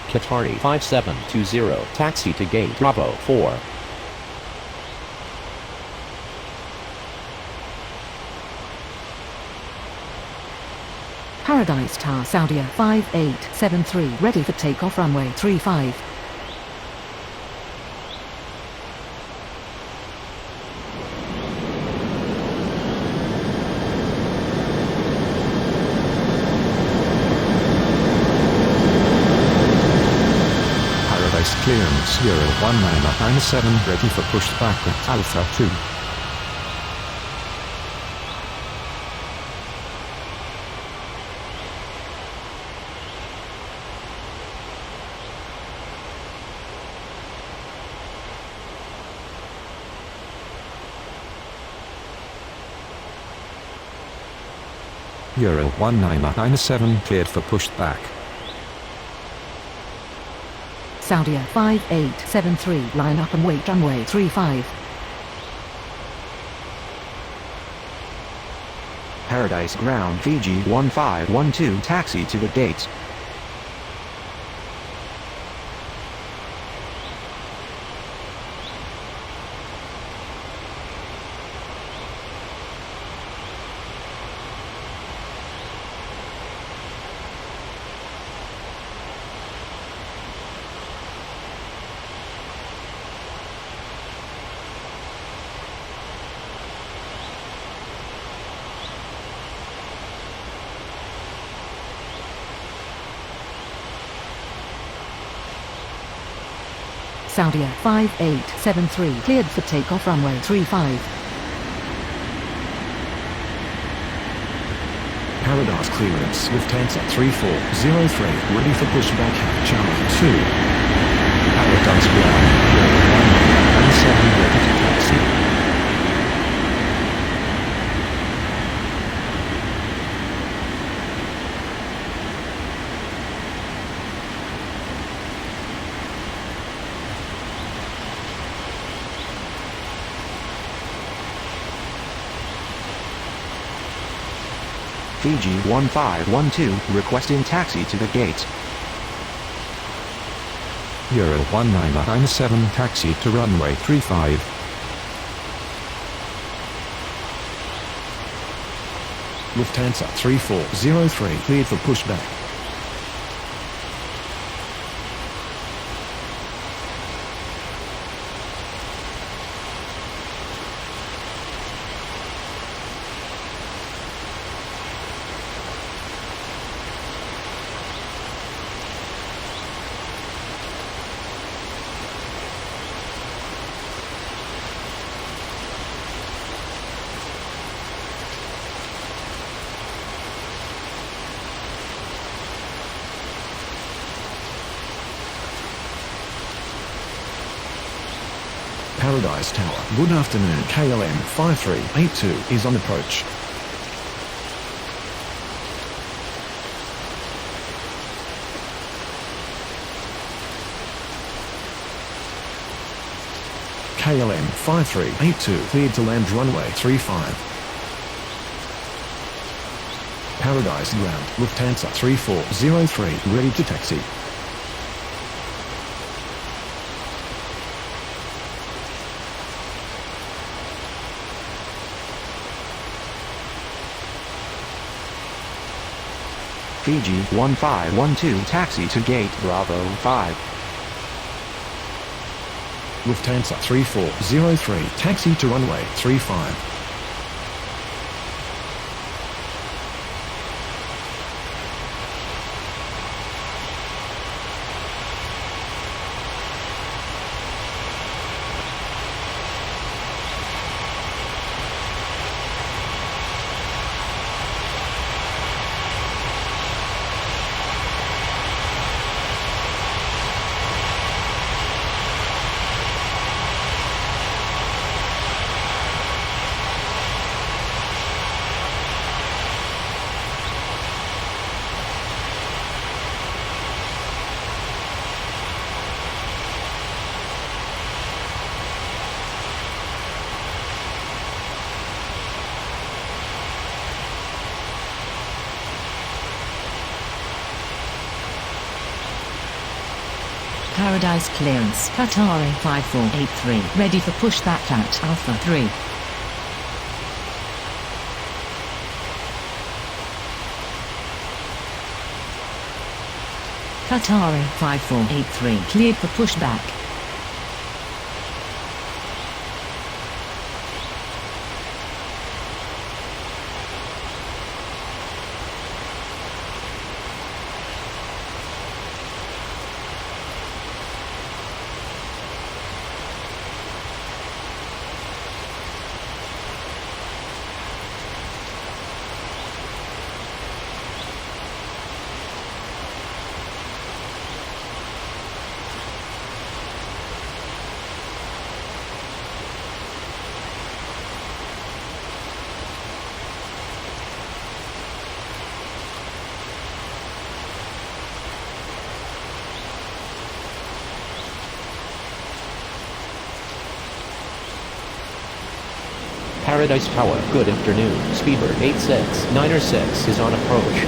Qatari 5720 taxi to gate Bravo 4. Paradise Tower Saudia 5873 ready for takeoff runway 35. Clearance 01997 ready for pushback at Alpha 2. Euro 1997 cleared for pushback. Saudia 5873 line up and wait runway 35. Paradise Ground Fiji 1512 taxi to the gates. Saudia 5873 cleared for takeoff runway 35. Paradise clearance, Lufthansa 3403, ready for pushback at Charlie 2. Paradise ground, Euro 197 ready to taxi. Fiji 1512 requesting taxi to the gates. Euro 1997 taxi to runway 35. Lufthansa 3403 cleared for pushback. Paradise Tower, good afternoon. KLM 5382 is on approach. KLM 5382 cleared to land runway 35. Paradise ground, Lufthansa 3403 ready to taxi. Fiji 1512 taxi to gate Bravo 5. Lufthansa 3403 taxi to runway 35. Paradise clearance, Qatari 5483, ready for pushback at Alpha 3. Qatari 5483, cleared for pushback. Paradise Tower, good afternoon. Speedbird 8696 is on approach.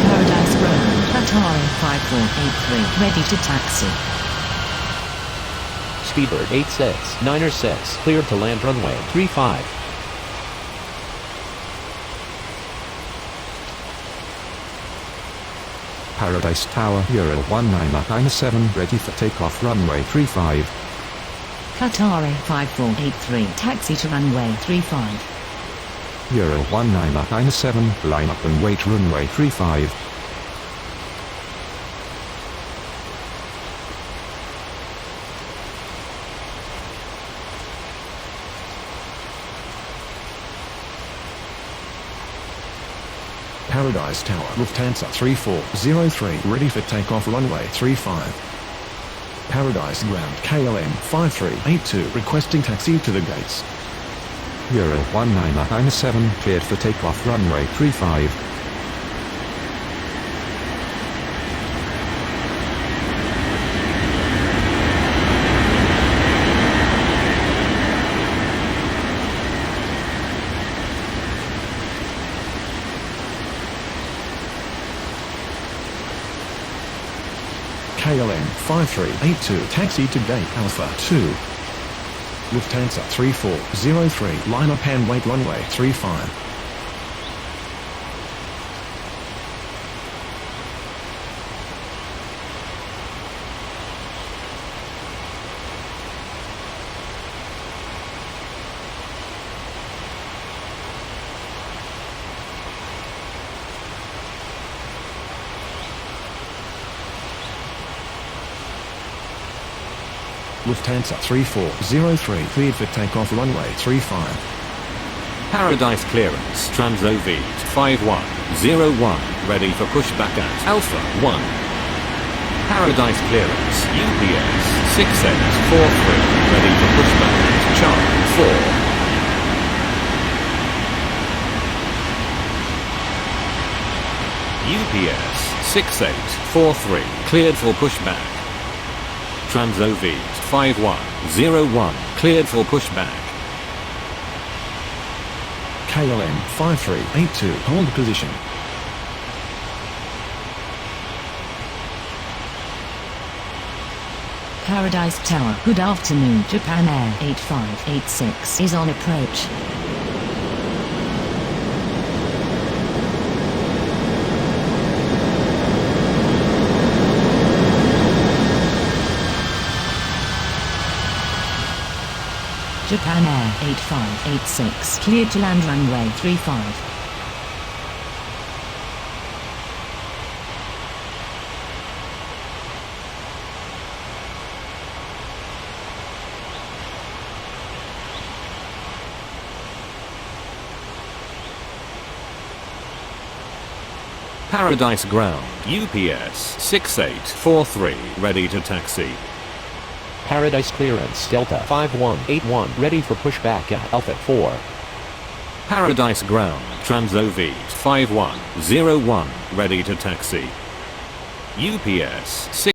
Paradise Ground, Atari 5483, ready to taxi. Speedbird 8696, cleared to land runway 35. Paradise Tower, Euro 1997, ready for takeoff runway 35. Atari 5483, taxi to runway 35. Euro 1997, line up and wait runway 35. Paradise Tower, Lufthansa 3403, ready for takeoff runway 35. Paradise Ground, KLM 5382, requesting taxi to the gates. Euro 1997, cleared for takeoff runway 35. KLM 5382, taxi to gate Alpha 2. Lufthansa 3403, line up and wait runway 35. Lufthansa 3403, cleared for takeoff runway 35. Paradise clearance, Transoviet 5101, ready for pushback at Alpha 1. Paradise clearance, UPS 6843, ready for pushback at Charlie 4. UPS 6843, cleared for pushback. Transoviet 5101, cleared for pushback. KLM 5382, hold position. Paradise Tower, good afternoon. Japan Air 8586 is on approach. Japan Air 8586, cleared to land runway 35. Paradise Ground, UPS 6843, ready to taxi. Paradise clearance, Delta 5181, ready for pushback at Alpha 4. Paradise Ground, Transoviet 5101, ready to taxi. UPS 6